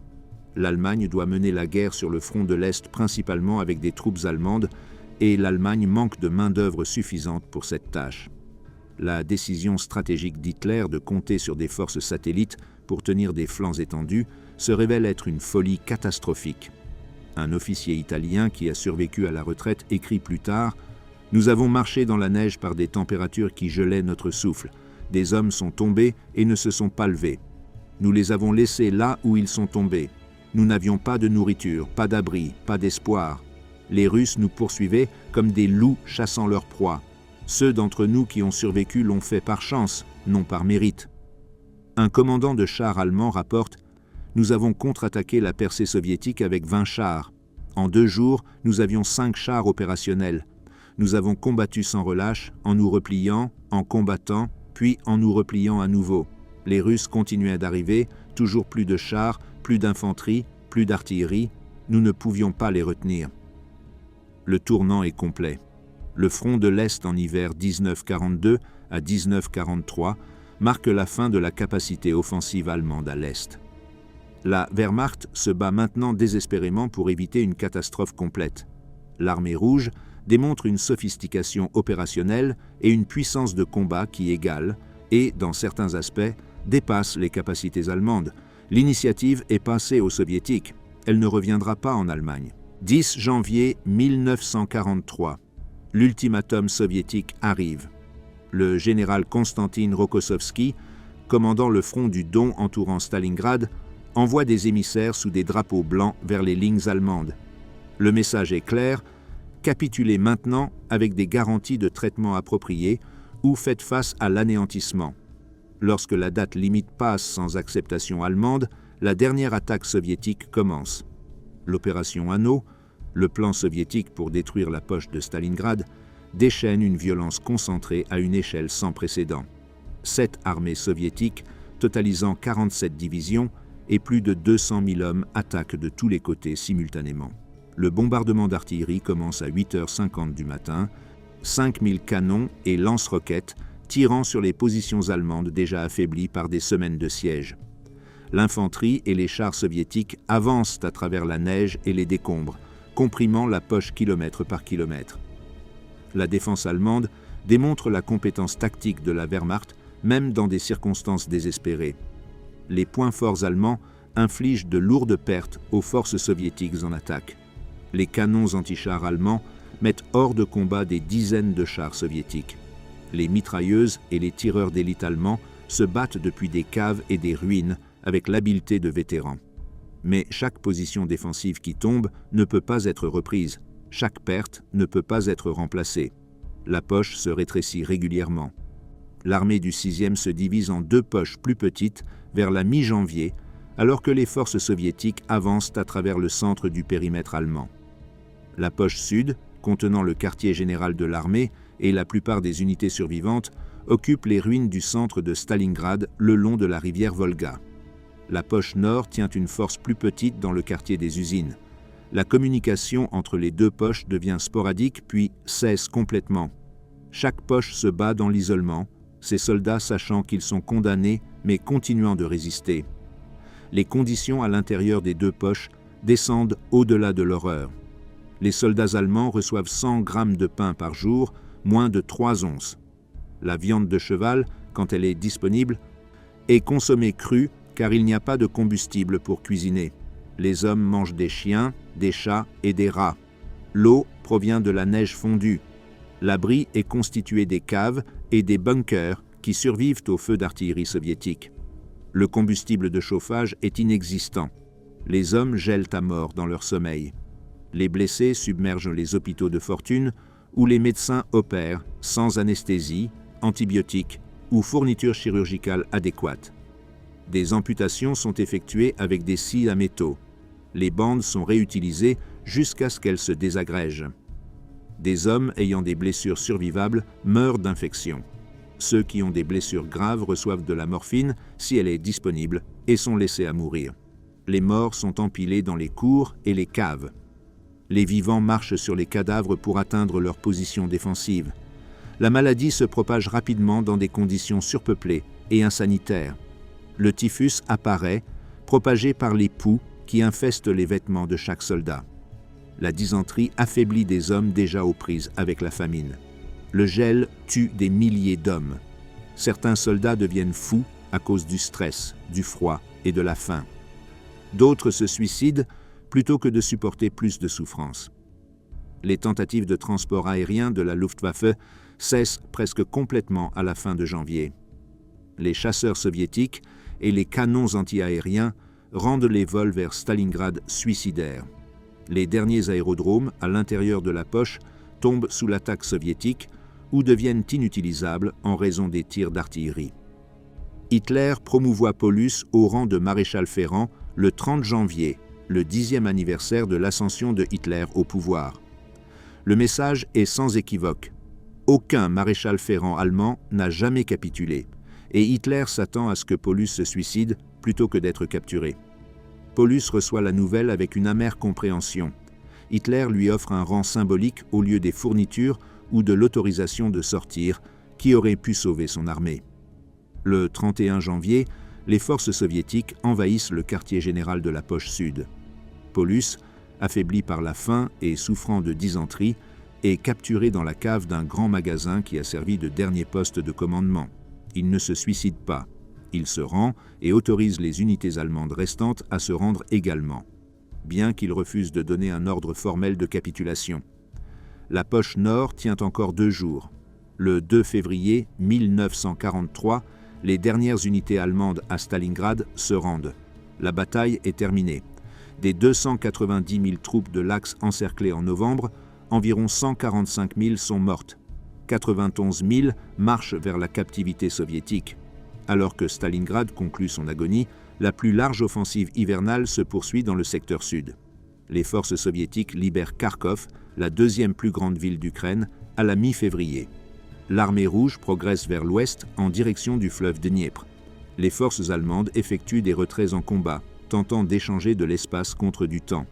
Speaker 1: L'Allemagne doit mener la guerre sur le front de l'Est principalement avec des troupes allemandes et l'Allemagne manque de main-d'œuvre suffisante pour cette tâche. La décision stratégique d'Hitler de compter sur des forces satellites pour tenir des flancs étendus se révèle être une folie catastrophique. Un officier italien qui a survécu à la retraite écrit plus tard « Nous avons marché dans la neige par des températures qui gelaient notre souffle. Des hommes sont tombés et ne se sont pas levés. Nous les avons laissés là où ils sont tombés. Nous n'avions pas de nourriture, pas d'abri, pas d'espoir. Les Russes nous poursuivaient comme des loups chassant leur proie. Ceux d'entre nous qui ont survécu l'ont fait par chance, non par mérite. » Un commandant de chars allemand rapporte « Nous avons contre-attaqué la percée soviétique avec 20 chars. En 2 jours, nous avions 5 chars opérationnels. Nous avons combattu sans relâche, en nous repliant, en combattant, puis en nous repliant à nouveau. Les Russes continuaient d'arriver, toujours plus de chars, plus d'infanterie, plus d'artillerie. Nous ne pouvions pas les retenir. » Le tournant est complet. Le front de l'Est en hiver 1942 à 1943 marque la fin de la capacité offensive allemande à l'Est. La Wehrmacht se bat maintenant désespérément pour éviter une catastrophe complète. L'armée rouge démontre une sophistication opérationnelle et une puissance de combat qui égale et, dans certains aspects, dépasse les capacités allemandes. L'initiative est passée aux soviétiques. Elle ne reviendra pas en Allemagne. 10 janvier 1943. L'ultimatum soviétique arrive. Le général Konstantin Rokossovski, commandant le front du Don entourant Stalingrad, envoie des émissaires sous des drapeaux blancs vers les lignes allemandes. Le message est clair, capitulez maintenant avec des garanties de traitement approprié ou faites face à l'anéantissement. Lorsque la date limite passe sans acceptation allemande, la dernière attaque soviétique commence. L'opération Anneau, le plan soviétique pour détruire la poche de Stalingrad, déchaîne une violence concentrée à une échelle sans précédent. 7 armées soviétiques, totalisant 47 divisions et plus de 200 000 hommes attaquent de tous les côtés simultanément. Le bombardement d'artillerie commence à 8h50 du matin, 5000 canons et lance-roquettes tirant sur les positions allemandes déjà affaiblies par des semaines de siège. L'infanterie et les chars soviétiques avancent à travers la neige et les décombres, comprimant la poche kilomètre par kilomètre. La défense allemande démontre la compétence tactique de la Wehrmacht, même dans des circonstances désespérées. Les points forts allemands infligent de lourdes pertes aux forces soviétiques en attaque. Les canons antichars allemands mettent hors de combat des dizaines de chars soviétiques. Les mitrailleuses et les tireurs d'élite allemands se battent depuis des caves et des ruines avec l'habileté de vétérans. Mais chaque position défensive qui tombe ne peut pas être reprise. Chaque perte ne peut pas être remplacée. La poche se rétrécit régulièrement. L'armée du 6e se divise en 2 poches plus petites vers la mi-janvier, alors que les forces soviétiques avancent à travers le centre du périmètre allemand. La poche sud, contenant le quartier général de l'armée et la plupart des unités survivantes, occupe les ruines du centre de Stalingrad le long de la rivière Volga. La poche nord tient une force plus petite dans le quartier des usines. La communication entre les deux poches devient sporadique puis cesse complètement. Chaque poche se bat dans l'isolement, ces soldats sachant qu'ils sont condamnés mais continuant de résister. Les conditions à l'intérieur des deux poches descendent au-delà de l'horreur. Les soldats allemands reçoivent 100 grammes de pain par jour, moins de 3 onces. La viande de cheval, quand elle est disponible, est consommée crue car il n'y a pas de combustible pour cuisiner. Les hommes mangent des chiens, des chats et des rats. L'eau provient de la neige fondue. L'abri est constitué des caves et des bunkers qui survivent aux feux d'artillerie soviétique. Le combustible de chauffage est inexistant. Les hommes gèlent à mort dans leur sommeil. Les blessés submergent les hôpitaux de fortune où les médecins opèrent sans anesthésie, antibiotiques ou fournitures chirurgicales adéquates. Des amputations sont effectuées avec des scies à métaux. Les bandes sont réutilisées jusqu'à ce qu'elles se désagrègent. Des hommes ayant des blessures survivables meurent d'infection. Ceux qui ont des blessures graves reçoivent de la morphine si elle est disponible et sont laissés à mourir. Les morts sont empilés dans les cours et les caves. Les vivants marchent sur les cadavres pour atteindre leur position défensive. La maladie se propage rapidement dans des conditions surpeuplées et insanitaires. Le typhus apparaît, propagé par les poux qui infestent les vêtements de chaque soldat. La dysenterie affaiblit des hommes déjà aux prises avec la famine. Le gel tue des milliers d'hommes. Certains soldats deviennent fous à cause du stress, du froid et de la faim. D'autres se suicident plutôt que de supporter plus de souffrance. Les tentatives de transport aérien de la Luftwaffe cessent presque complètement à la fin de janvier. Les chasseurs soviétiques et les canons anti-aériens rendent les vols vers Stalingrad suicidaires. Les derniers aérodromes à l'intérieur de la poche tombent sous l'attaque soviétique ou deviennent inutilisables en raison des tirs d'artillerie. Hitler promouvoit Paulus au rang de maréchal ferrant le 30 janvier, le 10e anniversaire de l'ascension de Hitler au pouvoir. Le message est sans équivoque. Aucun maréchal ferrant allemand n'a jamais capitulé, et Hitler s'attend à ce que Paulus se suicide plutôt que d'être capturé. Paulus reçoit la nouvelle avec une amère compréhension. Hitler lui offre un rang symbolique au lieu des fournitures ou de l'autorisation de sortir qui aurait pu sauver son armée. Le 31 janvier, les forces soviétiques envahissent le quartier général de la poche sud. Paulus, affaibli par la faim et souffrant de dysenterie, est capturé dans la cave d'un grand magasin qui a servi de dernier poste de commandement. Il ne se suicide pas. Il se rend et autorise les unités allemandes restantes à se rendre également, bien qu'il refuse de donner un ordre formel de capitulation. La poche nord tient encore 2 jours. Le 2 février 1943, les dernières unités allemandes à Stalingrad se rendent. La bataille est terminée. Des 290 000 troupes de l'Axe encerclées en novembre, environ 145 000 sont mortes. 91 000 marchent vers la captivité soviétique. Alors que Stalingrad conclut son agonie, la plus large offensive hivernale se poursuit dans le secteur sud. Les forces soviétiques libèrent Kharkov, la 2e plus grande ville d'Ukraine, à la mi-février. L'armée rouge progresse vers l'ouest en direction du fleuve Dniepr. Les forces allemandes effectuent des retraits en combat, tentant d'échanger de l'espace contre du temps.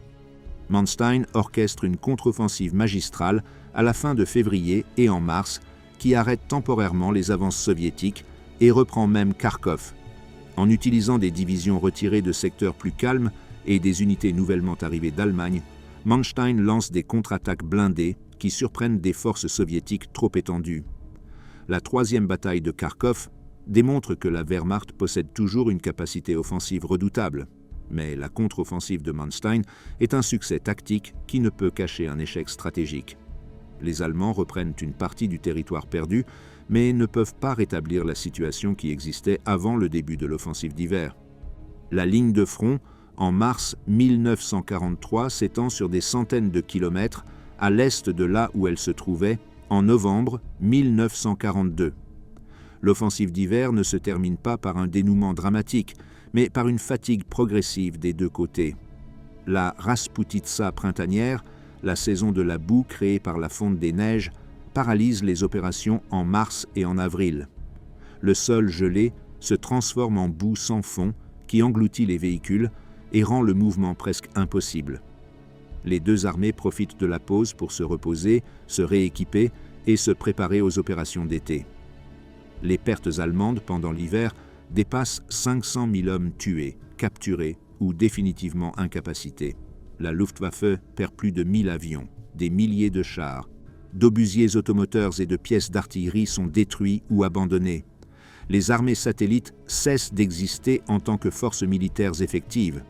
Speaker 1: Manstein orchestre une contre-offensive magistrale à la fin de février et en mars qui arrête temporairement les avances soviétiques et reprend même Kharkov. En utilisant des divisions retirées de secteurs plus calmes et des unités nouvellement arrivées d'Allemagne, Manstein lance des contre-attaques blindées qui surprennent des forces soviétiques trop étendues. La 3e bataille de Kharkov démontre que la Wehrmacht possède toujours une capacité offensive redoutable. Mais la contre-offensive de Manstein est un succès tactique qui ne peut cacher un échec stratégique. Les Allemands reprennent une partie du territoire perdu, mais ne peuvent pas rétablir la situation qui existait avant le début de l'offensive d'hiver. La ligne de front, en mars 1943, s'étend sur des centaines de kilomètres à l'est de là où elle se trouvait en novembre 1942. L'offensive d'hiver ne se termine pas par un dénouement dramatique, mais par une fatigue progressive des deux côtés. La Rasputitsa printanière, la saison de la boue créée par la fonte des neiges, paralyse les opérations en mars et en avril. Le sol gelé se transforme en boue sans fond qui engloutit les véhicules et rend le mouvement presque impossible. Les deux armées profitent de la pause pour se reposer, se rééquiper et se préparer aux opérations d'été. Les pertes allemandes pendant l'hiver dépassent 500 000 hommes tués, capturés ou définitivement incapacités. La Luftwaffe perd plus de 1000 avions, des milliers de chars, d'obusiers automoteurs et de pièces d'artillerie sont détruits ou abandonnés. Les armées satellites cessent d'exister en tant que forces militaires effectives.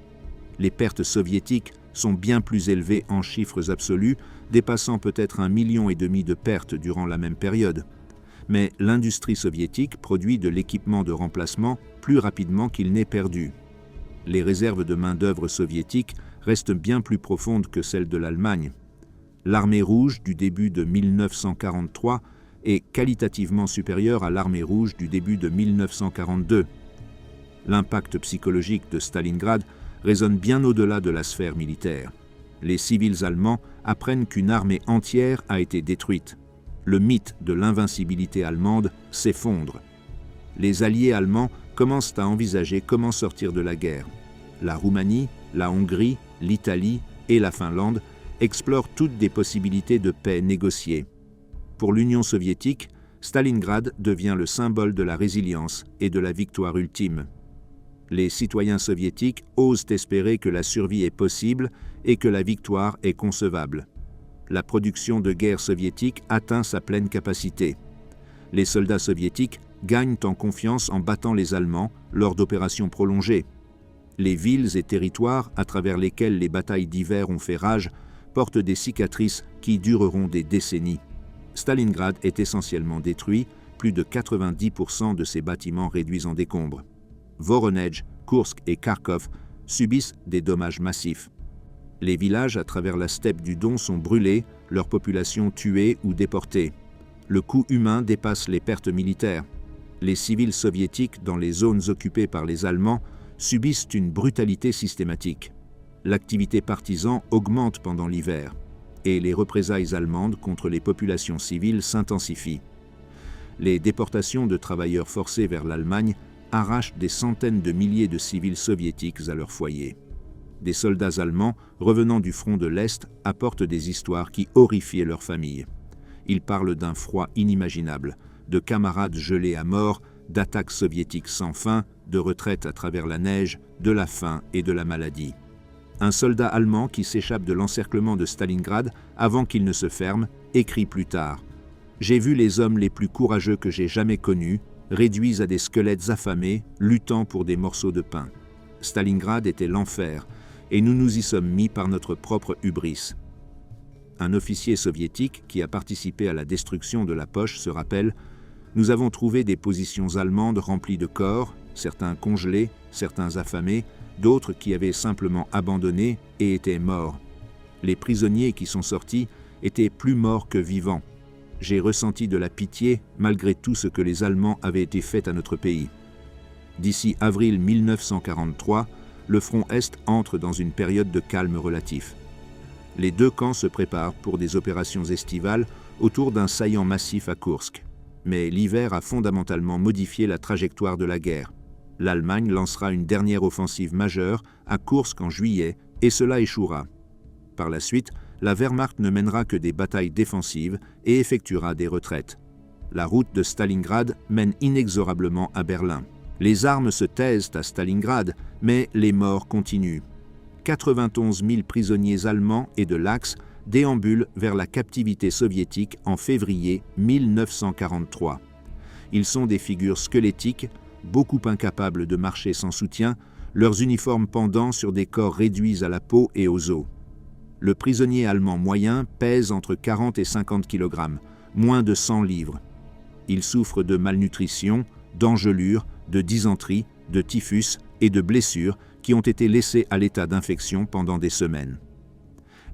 Speaker 1: Les pertes soviétiques sont bien plus élevées en chiffres absolus, dépassant peut-être 1,5 million de pertes durant la même période. Mais l'industrie soviétique produit de l'équipement de remplacement plus rapidement qu'il n'est perdu. Les réserves de main-d'œuvre soviétiques restent bien plus profondes que celles de l'Allemagne. L'armée rouge du début de 1943 est qualitativement supérieure à l'armée rouge du début de 1942. L'impact psychologique de Stalingrad résonne bien au-delà de la sphère militaire. Les civils allemands apprennent qu'une armée entière a été détruite. Le mythe de l'invincibilité allemande s'effondre. Les alliés allemands commencent à envisager comment sortir de la guerre. La Roumanie, la Hongrie, l'Italie et la Finlande explorent toutes des possibilités de paix négociées. Pour l'Union soviétique, Stalingrad devient le symbole de la résilience et de la victoire ultime. Les citoyens soviétiques osent espérer que la survie est possible et que la victoire est concevable. La production de guerre soviétique atteint sa pleine capacité. Les soldats soviétiques gagnent en confiance en battant les Allemands lors d'opérations prolongées. Les villes et territoires à travers lesquels les batailles d'hiver ont fait rage portent des cicatrices qui dureront des décennies. Stalingrad est essentiellement détruit, plus de 90% de ses bâtiments réduits en décombres. Voronezh, Koursk et Kharkov subissent des dommages massifs. Les villages à travers la steppe du Don sont brûlés, leur population tuée ou déportée. Le coût humain dépasse les pertes militaires. Les civils soviétiques dans les zones occupées par les Allemands subissent une brutalité systématique. L'activité partisane augmente pendant l'hiver et les représailles allemandes contre les populations civiles s'intensifient. Les déportations de travailleurs forcés vers l'Allemagne arrachent des centaines de milliers de civils soviétiques à leur foyer. Des soldats allemands revenant du front de l'Est apportent des histoires qui horrifiaient leurs familles. Ils parlent d'un froid inimaginable, de camarades gelés à mort, d'attaques soviétiques sans fin, de retraites à travers la neige, de la faim et de la maladie. Un soldat allemand qui s'échappe de l'encerclement de Stalingrad avant qu'il ne se ferme écrit plus tard « J'ai vu les hommes les plus courageux que j'ai jamais connus, réduits à des squelettes affamés, luttant pour des morceaux de pain. Stalingrad était l'enfer, et nous nous y sommes mis par notre propre hubris. » Un officier soviétique qui a participé à la destruction de la poche se rappelle « Nous avons trouvé des positions allemandes remplies de corps, certains congelés, certains affamés, d'autres qui avaient simplement abandonné et étaient morts. Les prisonniers qui sont sortis étaient plus morts que vivants. J'ai ressenti de la pitié malgré tout ce que les Allemands avaient été fait à notre pays. » D'ici avril 1943, le front Est entre dans une période de calme relatif. Les deux camps se préparent pour des opérations estivales autour d'un saillant massif à Koursk. Mais l'hiver a fondamentalement modifié la trajectoire de la guerre. L'Allemagne lancera une dernière offensive majeure à Koursk en juillet et cela échouera. Par la suite, la Wehrmacht ne mènera que des batailles défensives et effectuera des retraites. La route de Stalingrad mène inexorablement à Berlin. Les armes se taisent à Stalingrad, mais les morts continuent. 91 000 prisonniers allemands et de l'Axe déambulent vers la captivité soviétique en février 1943. Ils sont des figures squelettiques, beaucoup incapables de marcher sans soutien, leurs uniformes pendant sur des corps réduits à la peau et aux os. Le prisonnier allemand moyen pèse entre 40 et 50 kg, moins de 100 livres. Il souffre de malnutrition, d'engelure, de dysenterie, de typhus et de blessures qui ont été laissées à l'état d'infection pendant des semaines.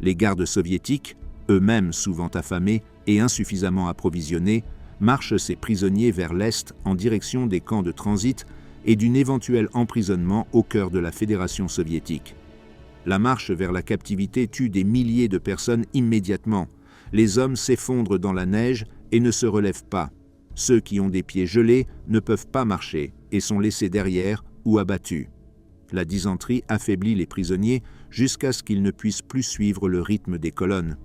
Speaker 1: Les gardes soviétiques, eux-mêmes souvent affamés et insuffisamment approvisionnés, marchent ces prisonniers vers l'Est en direction des camps de transit et d'un éventuel emprisonnement au cœur de la Fédération soviétique. La marche vers la captivité tue des milliers de personnes immédiatement. Les hommes s'effondrent dans la neige et ne se relèvent pas. Ceux qui ont des pieds gelés ne peuvent pas marcher et sont laissés derrière ou abattus. La dysenterie affaiblit les prisonniers jusqu'à ce qu'ils ne puissent plus suivre le rythme des colonnes.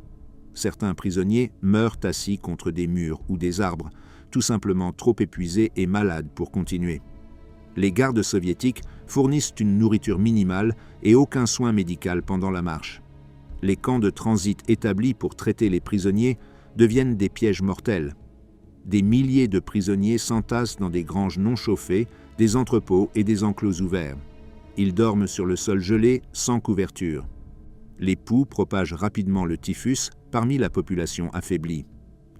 Speaker 1: Certains prisonniers meurent assis contre des murs ou des arbres, tout simplement trop épuisés et malades pour continuer. Les gardes soviétiques fournissent une nourriture minimale et aucun soin médical pendant la marche. Les camps de transit établis pour traiter les prisonniers deviennent des pièges mortels. Des milliers de prisonniers s'entassent dans des granges non chauffées, des entrepôts et des enclos ouverts. Ils dorment sur le sol gelé, sans couverture. Les poux propagent rapidement le typhus parmi la population affaiblie.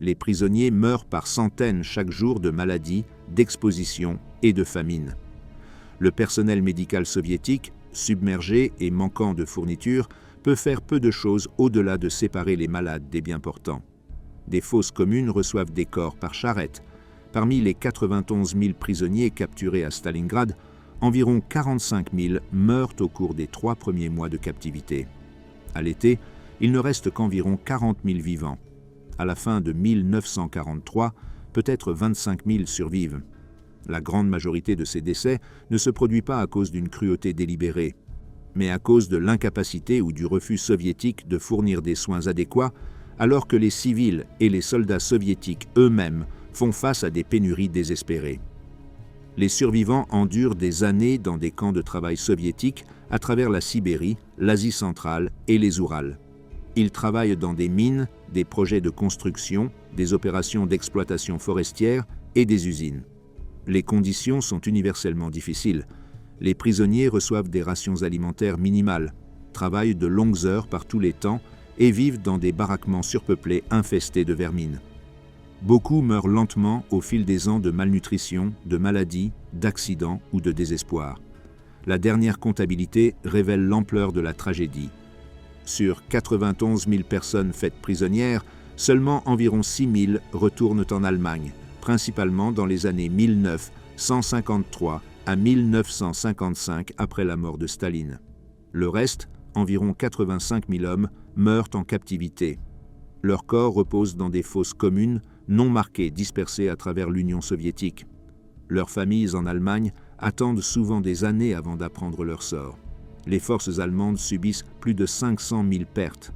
Speaker 1: Les prisonniers meurent par centaines chaque jour de maladies, d'expositions et de famine. Le personnel médical soviétique, submergé et manquant de fournitures, peut faire peu de choses au-delà de séparer les malades des bien portants. Des fosses communes reçoivent des corps par charrette. Parmi les 91 000 prisonniers capturés à Stalingrad, environ 45 000 meurent au cours des 3 premiers mois de captivité. À l'été, il ne reste qu'environ 40 000 vivants. À la fin de 1943, peut-être 25 000 survivent. La grande majorité de ces décès ne se produit pas à cause d'une cruauté délibérée, mais à cause de l'incapacité ou du refus soviétique de fournir des soins adéquats, alors que les civils et les soldats soviétiques eux-mêmes font face à des pénuries désespérées. Les survivants endurent des années dans des camps de travail soviétiques à travers la Sibérie, l'Asie centrale et les Urals. Ils travaillent dans des mines, des projets de construction, des opérations d'exploitation forestière et des usines. Les conditions sont universellement difficiles. Les prisonniers reçoivent des rations alimentaires minimales, travaillent de longues heures par tous les temps et vivent dans des baraquements surpeuplés infestés de vermine. Beaucoup meurent lentement au fil des ans de malnutrition, de maladies, d'accidents ou de désespoir. La dernière comptabilité révèle l'ampleur de la tragédie. Sur 91 000 personnes faites prisonnières, seulement environ 6 000 retournent en Allemagne, principalement dans les années 1953 à 1955 après la mort de Staline. Le reste, environ 85 000 hommes, meurent en captivité. Leurs corps reposent dans des fosses communes, non marquées, dispersées à travers l'Union soviétique. Leurs familles en Allemagne attendent souvent des années avant d'apprendre leur sort. Les forces allemandes subissent plus de 500 000 pertes.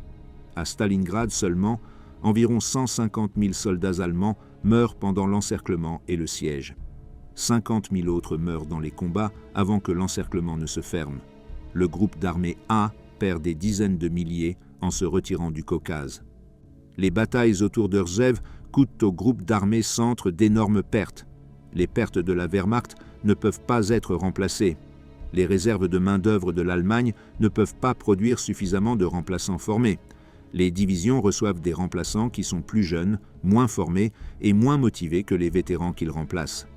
Speaker 1: À Stalingrad seulement, environ 150 000 soldats allemands meurent pendant l'encerclement et le siège. 50 000 autres meurent dans les combats avant que l'encerclement ne se ferme. Le groupe d'armée A perd des dizaines de milliers en se retirant du Caucase. Les batailles autour de Rzhev coûtent au groupe d'armée centre d'énormes pertes. Les pertes de la Wehrmacht ne peuvent pas être remplacées. Les réserves de main-d'œuvre de l'Allemagne ne peuvent pas produire suffisamment de remplaçants formés. Les divisions reçoivent des remplaçants qui sont plus jeunes, moins formés et moins motivés que les vétérans qu'ils remplacent.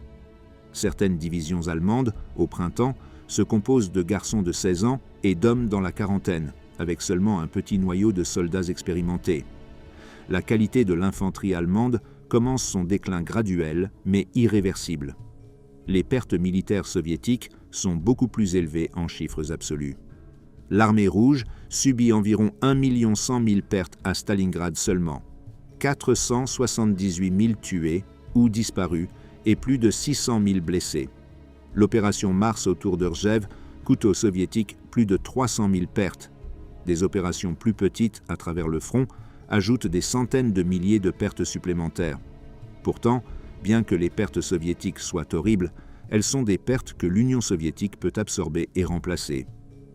Speaker 1: Certaines divisions allemandes, au printemps, se composent de garçons de 16 ans et d'hommes dans la quarantaine, avec seulement un petit noyau de soldats expérimentés. La qualité de l'infanterie allemande commence son déclin graduel, mais irréversible. Les pertes militaires soviétiques sont beaucoup plus élevées en chiffres absolus. L'armée rouge subit environ 1 100 000 pertes à Stalingrad seulement, 478 000 tués ou disparus et plus de 600 000 blessés. L'opération Mars autour de Rzhev coûte aux soviétiques plus de 300 000 pertes. Des opérations plus petites à travers le front ajoutent des centaines de milliers de pertes supplémentaires. Pourtant, bien que les pertes soviétiques soient horribles, elles sont des pertes que l'Union soviétique peut absorber et remplacer.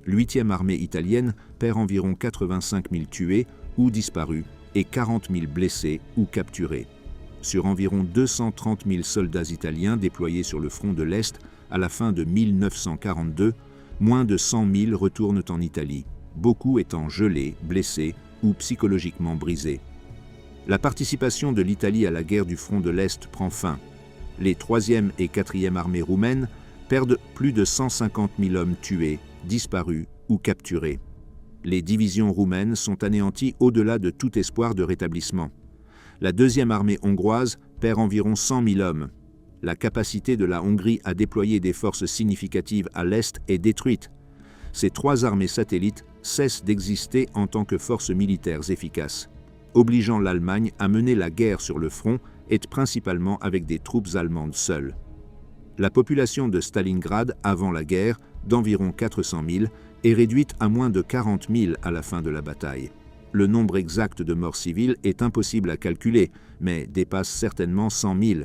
Speaker 1: L'8e armée italienne perd environ 85 000 tués ou disparus et 40 000 blessés ou capturés. Sur environ 230 000 soldats italiens déployés sur le front de l'Est à la fin de 1942, moins de 100 000 retournent en Italie, beaucoup étant gelés, blessés ou psychologiquement brisés. La participation de l'Italie à la guerre du front de l'Est prend fin. Les 3e et 4e armées roumaines perdent plus de 150 000 hommes tués, disparus ou capturés. Les divisions roumaines sont anéanties au-delà de tout espoir de rétablissement. La 2e armée hongroise perd environ 100 000 hommes. La capacité de la Hongrie à déployer des forces significatives à l'Est est détruite. Ces 3 armées satellites cessent d'exister en tant que forces militaires efficaces, obligeant l'Allemagne à mener la guerre sur le front et principalement avec des troupes allemandes seules. La population de Stalingrad avant la guerre, d'environ 400 000, est réduite à moins de 40 000 à la fin de la bataille. Le nombre exact de morts civiles est impossible à calculer, mais dépasse certainement 100 000.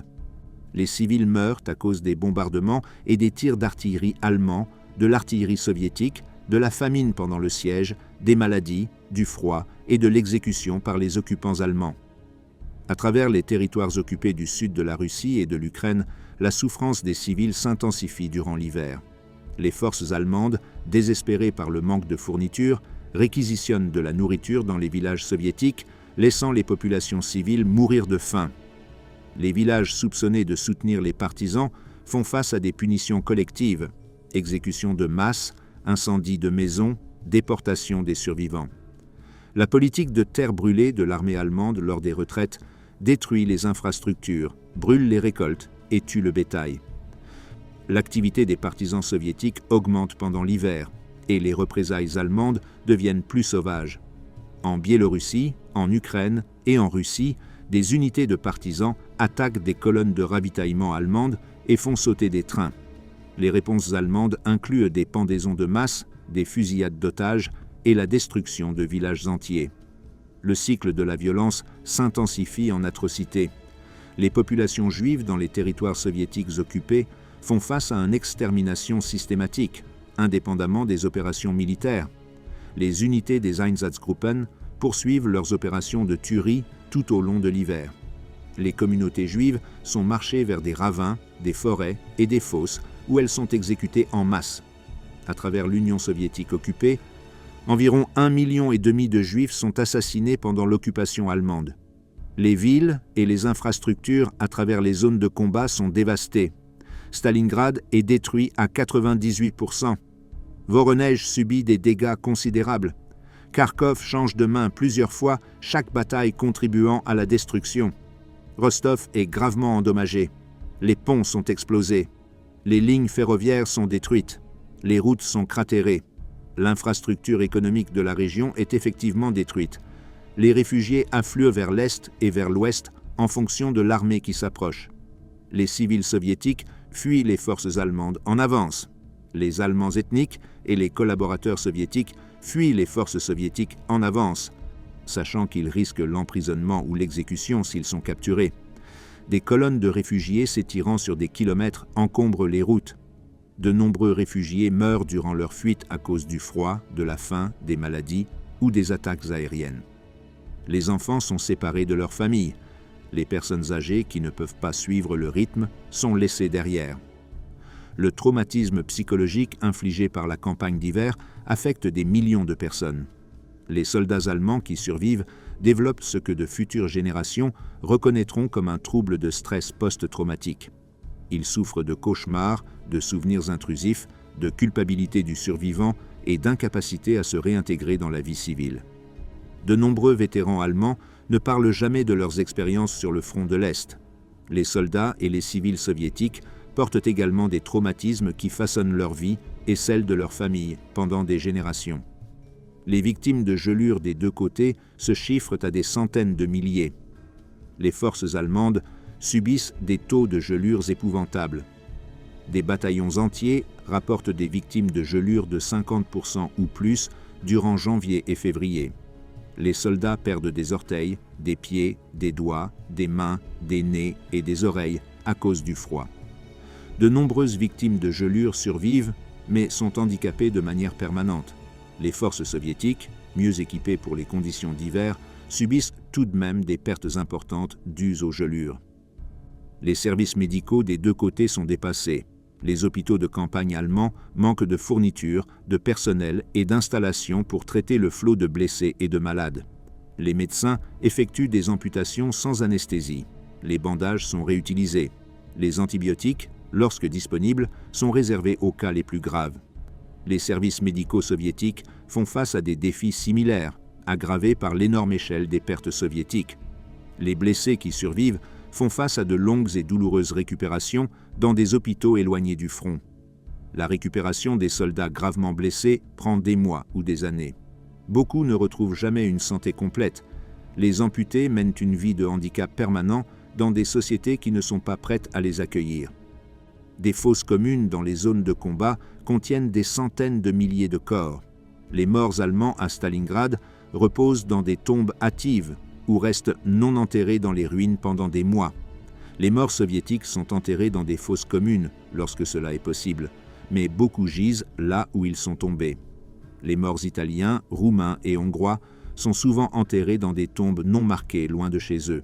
Speaker 1: Les civils meurent à cause des bombardements et des tirs d'artillerie allemands, de l'artillerie soviétique, de la famine pendant le siège, des maladies, du froid et de l'exécution par les occupants allemands. À travers les territoires occupés du sud de la Russie et de l'Ukraine, la souffrance des civils s'intensifie durant l'hiver. Les forces allemandes, désespérées par le manque de fournitures, réquisitionnent de la nourriture dans les villages soviétiques, laissant les populations civiles mourir de faim. Les villages soupçonnés de soutenir les partisans font face à des punitions collectives, exécutions de masse, incendies de maisons, déportation des survivants. La politique de terre brûlée de l'armée allemande lors des retraites détruit les infrastructures, brûle les récoltes et tue le bétail. L'activité des partisans soviétiques augmente pendant l'hiver et les représailles allemandes deviennent plus sauvages. En Biélorussie, en Ukraine et en Russie, des unités de partisans attaquent des colonnes de ravitaillement allemandes et font sauter des trains. Les réponses allemandes incluent des pendaisons de masse, des fusillades d'otages et la destruction de villages entiers. Le cycle de la violence s'intensifie en atrocités. Les populations juives dans les territoires soviétiques occupés font face à une extermination systématique, indépendamment des opérations militaires. Les unités des Einsatzgruppen poursuivent leurs opérations de tuerie tout au long de l'hiver. Les communautés juives sont marchées vers des ravins, des forêts et des fosses où elles sont exécutées en masse. À travers l'Union soviétique occupée, environ 1,5 million de juifs sont assassinés pendant l'occupation allemande. Les villes et les infrastructures à travers les zones de combat sont dévastées. Stalingrad est détruit à 98%. Voronezh subit des dégâts considérables. Kharkov change de main plusieurs fois, chaque bataille contribuant à la destruction. Rostov est gravement endommagé. Les ponts sont explosés. Les lignes ferroviaires sont détruites. Les routes sont cratérées. L'infrastructure économique de la région est effectivement détruite. Les réfugiés affluent vers l'est et vers l'ouest en fonction de l'armée qui s'approche. Les civils soviétiques fuient les forces allemandes en avance. Les Allemands ethniques et les collaborateurs soviétiques fuient les forces soviétiques en avance, sachant qu'ils risquent l'emprisonnement ou l'exécution s'ils sont capturés. Des colonnes de réfugiés s'étirant sur des kilomètres encombrent les routes. De nombreux réfugiés meurent durant leur fuite à cause du froid, de la faim, des maladies ou des attaques aériennes. Les enfants sont séparés de leurs familles. Les personnes âgées qui ne peuvent pas suivre le rythme sont laissées derrière. Le traumatisme psychologique infligé par la campagne d'hiver affecte des millions de personnes. Les soldats allemands qui survivent développent ce que de futures générations reconnaîtront comme un trouble de stress post-traumatique. Ils souffrent de cauchemars, de souvenirs intrusifs, de culpabilité du survivant et d'incapacité à se réintégrer dans la vie civile. De nombreux vétérans allemands ne parlent jamais de leurs expériences sur le front de l'Est. Les soldats et les civils soviétiques portent également des traumatismes qui façonnent leur vie et celle de leur famille pendant des générations. Les victimes de gelures des deux côtés se chiffrent à des centaines de milliers. Les forces allemandes subissent des taux de gelures épouvantables. Des bataillons entiers rapportent des victimes de gelures de 50% ou plus durant janvier et février. Les soldats perdent des orteils, des pieds, des doigts, des mains, des nez et des oreilles à cause du froid. De nombreuses victimes de gelures survivent, mais sont handicapées de manière permanente. Les forces soviétiques, mieux équipées pour les conditions d'hiver, subissent tout de même des pertes importantes dues aux gelures. Les services médicaux des deux côtés sont dépassés. Les hôpitaux de campagne allemands manquent de fournitures, de personnel et d'installations pour traiter le flot de blessés et de malades. Les médecins effectuent des amputations sans anesthésie. Les bandages sont réutilisés. Les antibiotiques, lorsque disponibles, sont réservés aux cas les plus graves. Les services médicaux soviétiques font face à des défis similaires, aggravés par l'énorme échelle des pertes soviétiques. Les blessés qui survivent font face à de longues et douloureuses récupérations dans des hôpitaux éloignés du front. La récupération des soldats gravement blessés prend des mois ou des années. Beaucoup ne retrouvent jamais une santé complète. Les amputés mènent une vie de handicap permanent dans des sociétés qui ne sont pas prêtes à les accueillir. Des fosses communes dans les zones de combat contiennent des centaines de milliers de corps. Les morts allemands à Stalingrad reposent dans des tombes hâtives ou restent non enterrés dans les ruines pendant des mois. Les morts soviétiques sont enterrés dans des fosses communes, lorsque cela est possible, mais beaucoup gisent là où ils sont tombés. Les morts italiens, roumains et hongrois sont souvent enterrés dans des tombes non marquées, loin de chez eux.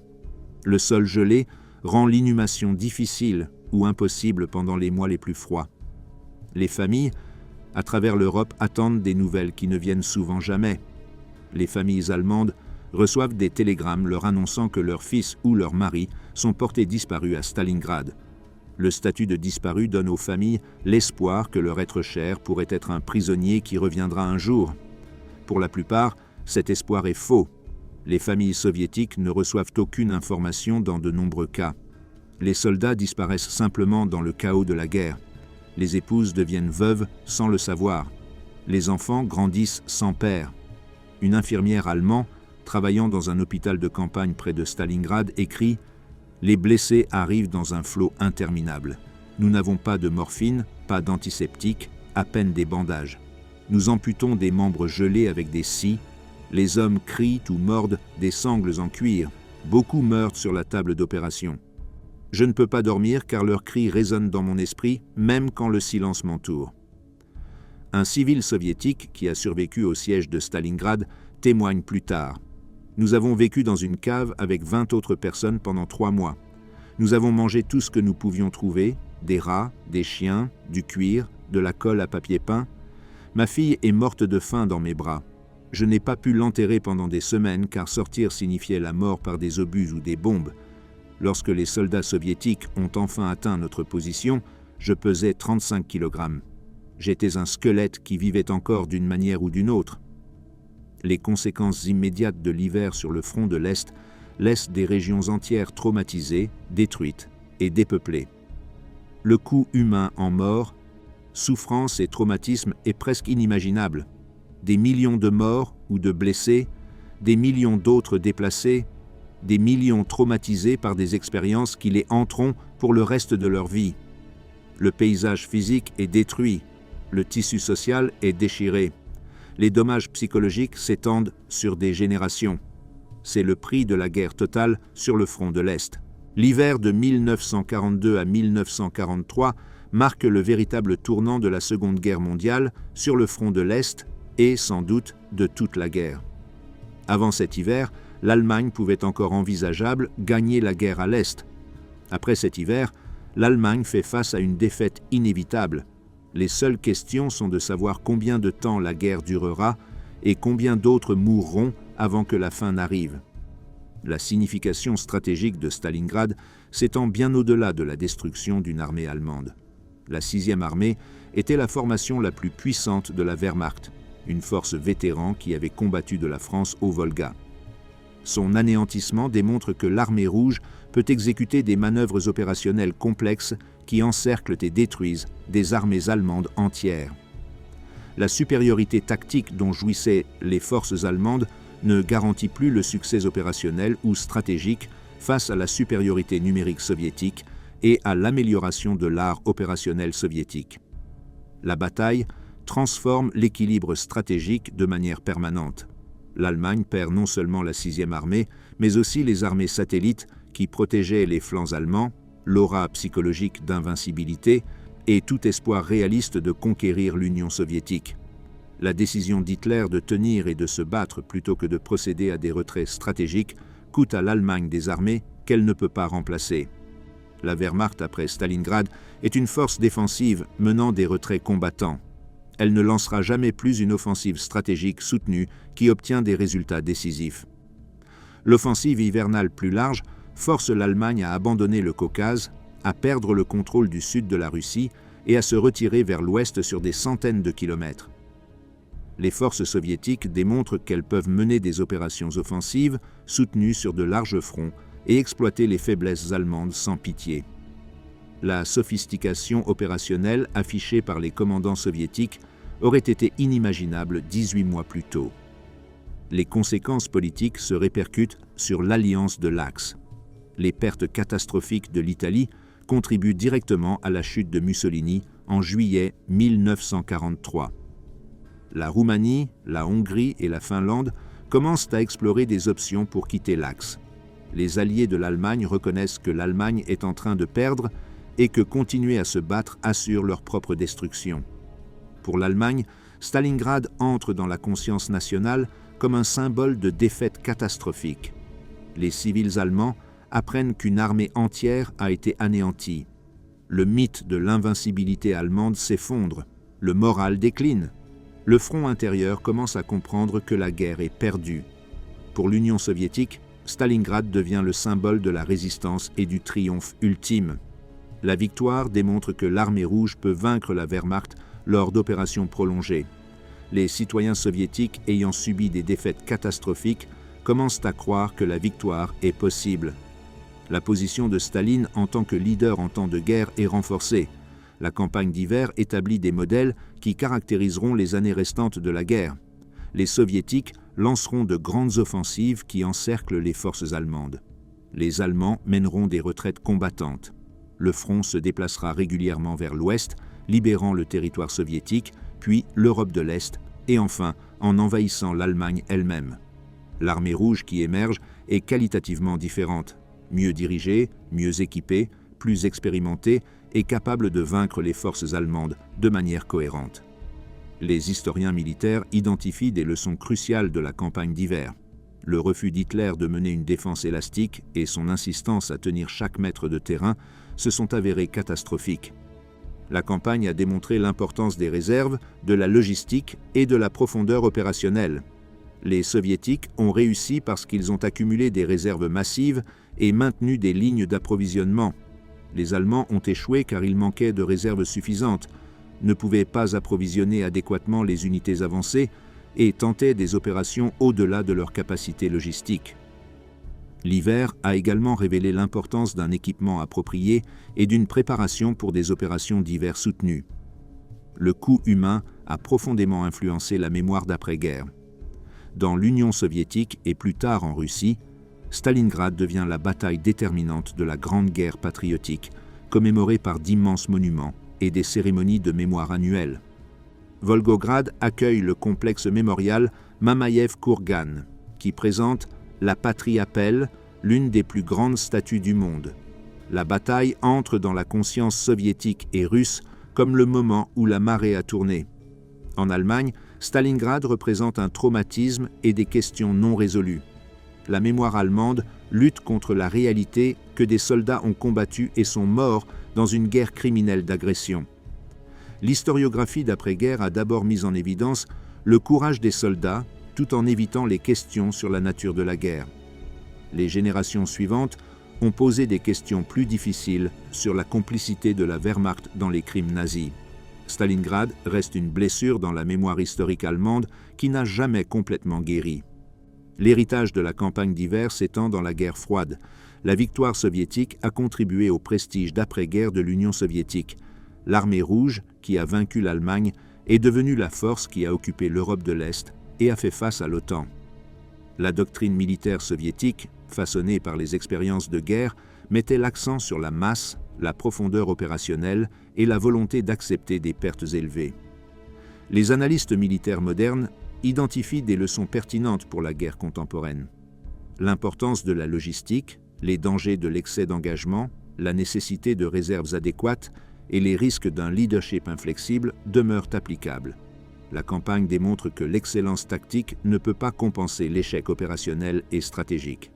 Speaker 1: Le sol gelé rend l'inhumation difficile ou impossible pendant les mois les plus froids. Les familles, à travers l'Europe, attendent des nouvelles qui ne viennent souvent jamais. Les familles allemandes reçoivent des télégrammes leur annonçant que leurs fils ou leurs maris sont portés disparus à Stalingrad. Le statut de disparu donne aux familles l'espoir que leur être cher pourrait être un prisonnier qui reviendra un jour. Pour la plupart, cet espoir est faux. Les familles soviétiques ne reçoivent aucune information dans de nombreux cas. Les soldats disparaissent simplement dans le chaos de la guerre. Les épouses deviennent veuves sans le savoir. Les enfants grandissent sans père. Une infirmière allemande, travaillant dans un hôpital de campagne près de Stalingrad, écrit « Les blessés arrivent dans un flot interminable. Nous n'avons pas de morphine, pas d'antiseptique, à peine des bandages. Nous amputons des membres gelés avec des scies. Les hommes crient ou mordent des sangles en cuir. Beaucoup meurent sur la table d'opération. Je ne peux pas dormir car leurs cris résonnent dans mon esprit, même quand le silence m'entoure. » Un civil soviétique qui a survécu au siège de Stalingrad témoigne plus tard. « Nous avons vécu dans une cave avec 20 autres personnes pendant 3 mois. Nous avons mangé tout ce que nous pouvions trouver, des rats, des chiens, du cuir, de la colle à papier peint. Ma fille est morte de faim dans mes bras. Je n'ai pas pu l'enterrer pendant des semaines car sortir signifiait la mort par des obus ou des bombes. Lorsque les soldats soviétiques ont enfin atteint notre position, je pesais 35 kg. J'étais un squelette qui vivait encore d'une manière ou d'une autre. » Les conséquences immédiates de l'hiver sur le front de l'Est laissent des régions entières traumatisées, détruites et dépeuplées. Le coût humain en morts, souffrance et traumatisme est presque inimaginable. Des millions de morts ou de blessés, des millions d'autres déplacés, des millions traumatisés par des expériences qui les hanteront pour le reste de leur vie. Le paysage physique est détruit, le tissu social est déchiré. Les dommages psychologiques s'étendent sur des générations. C'est le prix de la guerre totale sur le front de l'Est. L'hiver de 1942 à 1943 marque le véritable tournant de la Seconde Guerre mondiale sur le front de l'Est et, sans doute, de toute la guerre. Avant cet hiver, l'Allemagne pouvait encore envisageable gagner la guerre à l'Est. Après cet hiver, l'Allemagne fait face à une défaite inévitable. Les seules questions sont de savoir combien de temps la guerre durera et combien d'autres mourront avant que la fin n'arrive. La signification stratégique de Stalingrad s'étend bien au-delà de la destruction d'une armée allemande. La 6e armée était la formation la plus puissante de la Wehrmacht, une force vétéran qui avait combattu de la France au Volga. Son anéantissement démontre que l'armée rouge peut exécuter des manœuvres opérationnelles complexes qui encerclent et détruisent des armées allemandes entières. La supériorité tactique dont jouissaient les forces allemandes ne garantit plus le succès opérationnel ou stratégique face à la supériorité numérique soviétique et à l'amélioration de l'art opérationnel soviétique. La bataille transforme l'équilibre stratégique de manière permanente. L'Allemagne perd non seulement la 6e armée, mais aussi les armées satellites qui protégeaient les flancs allemands, l'aura psychologique d'invincibilité et tout espoir réaliste de conquérir l'Union soviétique. La décision d'Hitler de tenir et de se battre plutôt que de procéder à des retraits stratégiques coûte à l'Allemagne des armées qu'elle ne peut pas remplacer. La Wehrmacht après Stalingrad est une force défensive menant des retraits combattants. Elle ne lancera jamais plus une offensive stratégique soutenue qui obtient des résultats décisifs. L'offensive hivernale plus large force l'Allemagne à abandonner le Caucase, à perdre le contrôle du sud de la Russie et à se retirer vers l'ouest sur des centaines de kilomètres. Les forces soviétiques démontrent qu'elles peuvent mener des opérations offensives soutenues sur de larges fronts et exploiter les faiblesses allemandes sans pitié. La sophistication opérationnelle affichée par les commandants soviétiques aurait été inimaginable 18 mois plus tôt. Les conséquences politiques se répercutent sur l'alliance de l'Axe. Les pertes catastrophiques de l'Italie contribuent directement à la chute de Mussolini en juillet 1943. La Roumanie, la Hongrie et la Finlande commencent à explorer des options pour quitter l'Axe. Les alliés de l'Allemagne reconnaissent que l'Allemagne est en train de perdre et que continuer à se battre assure leur propre destruction. Pour l'Allemagne, Stalingrad entre dans la conscience nationale comme un symbole de défaite catastrophique. Les civils allemands apprennent qu'une armée entière a été anéantie. Le mythe de l'invincibilité allemande s'effondre, le moral décline. Le front intérieur commence à comprendre que la guerre est perdue. Pour l'Union soviétique, Stalingrad devient le symbole de la résistance et du triomphe ultime. La victoire démontre que l'armée rouge peut vaincre la Wehrmacht lors d'opérations prolongées. Les citoyens soviétiques ayant subi des défaites catastrophiques commencent à croire que la victoire est possible. La position de Staline en tant que leader en temps de guerre est renforcée. La campagne d'hiver établit des modèles qui caractériseront les années restantes de la guerre. Les soviétiques lanceront de grandes offensives qui encerclent les forces allemandes. Les Allemands mèneront des retraites combattantes. Le front se déplacera régulièrement vers l'ouest, libérant le territoire soviétique, puis l'Europe de l'Est, et enfin en envahissant l'Allemagne elle-même. L'armée rouge qui émerge est qualitativement différente, mieux dirigée, mieux équipée, plus expérimentée et capable de vaincre les forces allemandes de manière cohérente. Les historiens militaires identifient des leçons cruciales de la campagne d'hiver. Le refus d'Hitler de mener une défense élastique et son insistance à tenir chaque mètre de terrain se sont avérés catastrophiques. La campagne a démontré l'importance des réserves, de la logistique et de la profondeur opérationnelle. Les Soviétiques ont réussi parce qu'ils ont accumulé des réserves massives et maintenu des lignes d'approvisionnement. Les Allemands ont échoué car il manquait de réserves suffisantes, ne pouvaient pas approvisionner adéquatement les unités avancées et tentaient des opérations au-delà de leur capacité logistique. L'hiver a également révélé l'importance d'un équipement approprié et d'une préparation pour des opérations d'hiver soutenues. Le coût humain a profondément influencé la mémoire d'après-guerre. Dans l'Union soviétique et plus tard en Russie, Stalingrad devient la bataille déterminante de la Grande Guerre patriotique, commémorée par d'immenses monuments et des cérémonies de mémoire annuelles. Volgograd accueille le complexe mémorial Mamaïev-Kourgan, qui présente La patrie appelle, l'une des plus grandes statues du monde. La bataille entre dans la conscience soviétique et russe comme le moment où la marée a tourné. En Allemagne, Stalingrad représente un traumatisme et des questions non résolues. La mémoire allemande lutte contre la réalité que des soldats ont combattu et sont morts dans une guerre criminelle d'agression. L'historiographie d'après-guerre a d'abord mis en évidence le courage des soldats, tout en évitant les questions sur la nature de la guerre. Les générations suivantes ont posé des questions plus difficiles sur la complicité de la Wehrmacht dans les crimes nazis. Stalingrad reste une blessure dans la mémoire historique allemande qui n'a jamais complètement guéri. L'héritage de la campagne d'hiver s'étend dans la guerre froide. La victoire soviétique a contribué au prestige d'après-guerre de l'Union soviétique. L'armée rouge, qui a vaincu l'Allemagne, est devenue la force qui a occupé l'Europe de l'Est et a fait face à l'OTAN. La doctrine militaire soviétique, façonnée par les expériences de guerre, mettait l'accent sur la masse, la profondeur opérationnelle et la volonté d'accepter des pertes élevées. Les analystes militaires modernes identifient des leçons pertinentes pour la guerre contemporaine. L'importance de la logistique, les dangers de l'excès d'engagement, la nécessité de réserves adéquates et les risques d'un leadership inflexible demeurent applicables. La campagne démontre que l'excellence tactique ne peut pas compenser l'échec opérationnel et stratégique.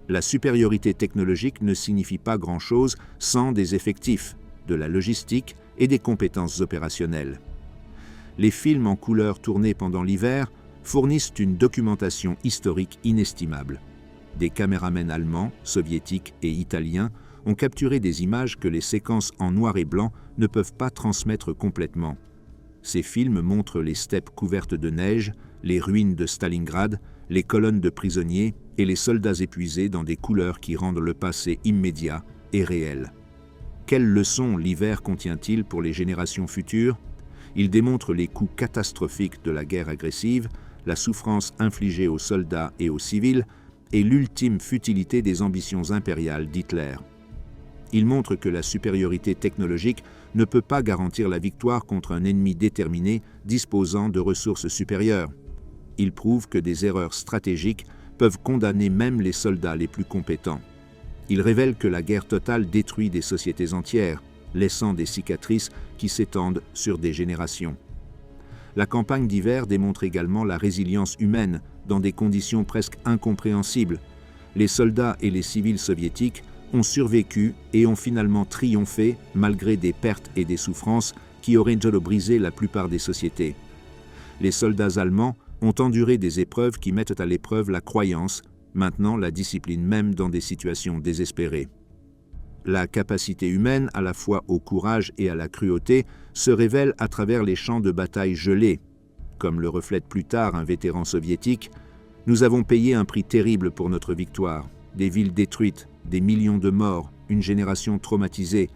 Speaker 1: La supériorité technologique ne signifie pas grand-chose sans des effectifs, de la logistique et des compétences opérationnelles. Les films en couleur tournés pendant l'hiver fournissent une documentation historique inestimable. Des caméramens allemands, soviétiques et italiens ont capturé des images que les séquences en noir et blanc ne peuvent pas transmettre complètement. Ces films montrent les steppes couvertes de neige, les ruines de Stalingrad, les colonnes de prisonniers et les soldats épuisés dans des couleurs qui rendent le passé immédiat et réel. Quelles leçons l'hiver contient-il pour les générations futures ? Il démontre les coûts catastrophiques de la guerre agressive, la souffrance infligée aux soldats et aux civils, et l'ultime futilité des ambitions impériales d'Hitler. Il montre que la supériorité technologique ne peut pas garantir la victoire contre un ennemi déterminé disposant de ressources supérieures. Il prouve que des erreurs stratégiques peuvent condamner même les soldats les plus compétents. Il révèle que la guerre totale détruit des sociétés entières, laissant des cicatrices qui s'étendent sur des générations. La campagne d'hiver démontre également la résilience humaine dans des conditions presque incompréhensibles. Les soldats et les civils soviétiques ont survécu et ont finalement triomphé malgré des pertes et des souffrances qui auraient déjà brisé la plupart des sociétés. Les soldats allemands ont enduré des épreuves qui mettent à l'épreuve la croyance, maintenant la discipline même dans des situations désespérées. La capacité humaine, à la fois au courage et à la cruauté, se révèle à travers les champs de bataille gelés. Comme le reflète plus tard un vétéran soviétique, « Nous avons payé un prix terrible pour notre victoire, des villes détruites, des millions de morts, une génération traumatisée,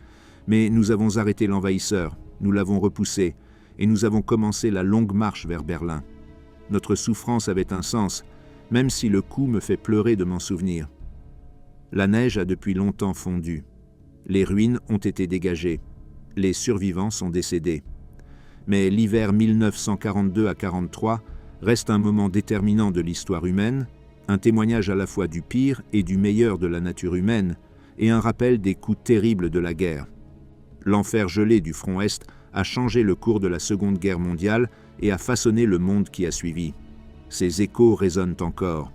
Speaker 1: mais nous avons arrêté l'envahisseur, nous l'avons repoussé, et nous avons commencé la longue marche vers Berlin. Notre souffrance avait un sens, même si le coup me fait pleurer de m'en souvenir. La neige a depuis longtemps fondu. Les ruines ont été dégagées. Les survivants sont décédés. Mais l'hiver 1942 à 1943 reste un moment déterminant de l'histoire humaine, un témoignage à la fois du pire et du meilleur de la nature humaine, et un rappel des coups terribles de la guerre. L'enfer gelé du front Est a changé le cours de la Seconde Guerre mondiale et a façonné le monde qui a suivi. Ces échos résonnent encore.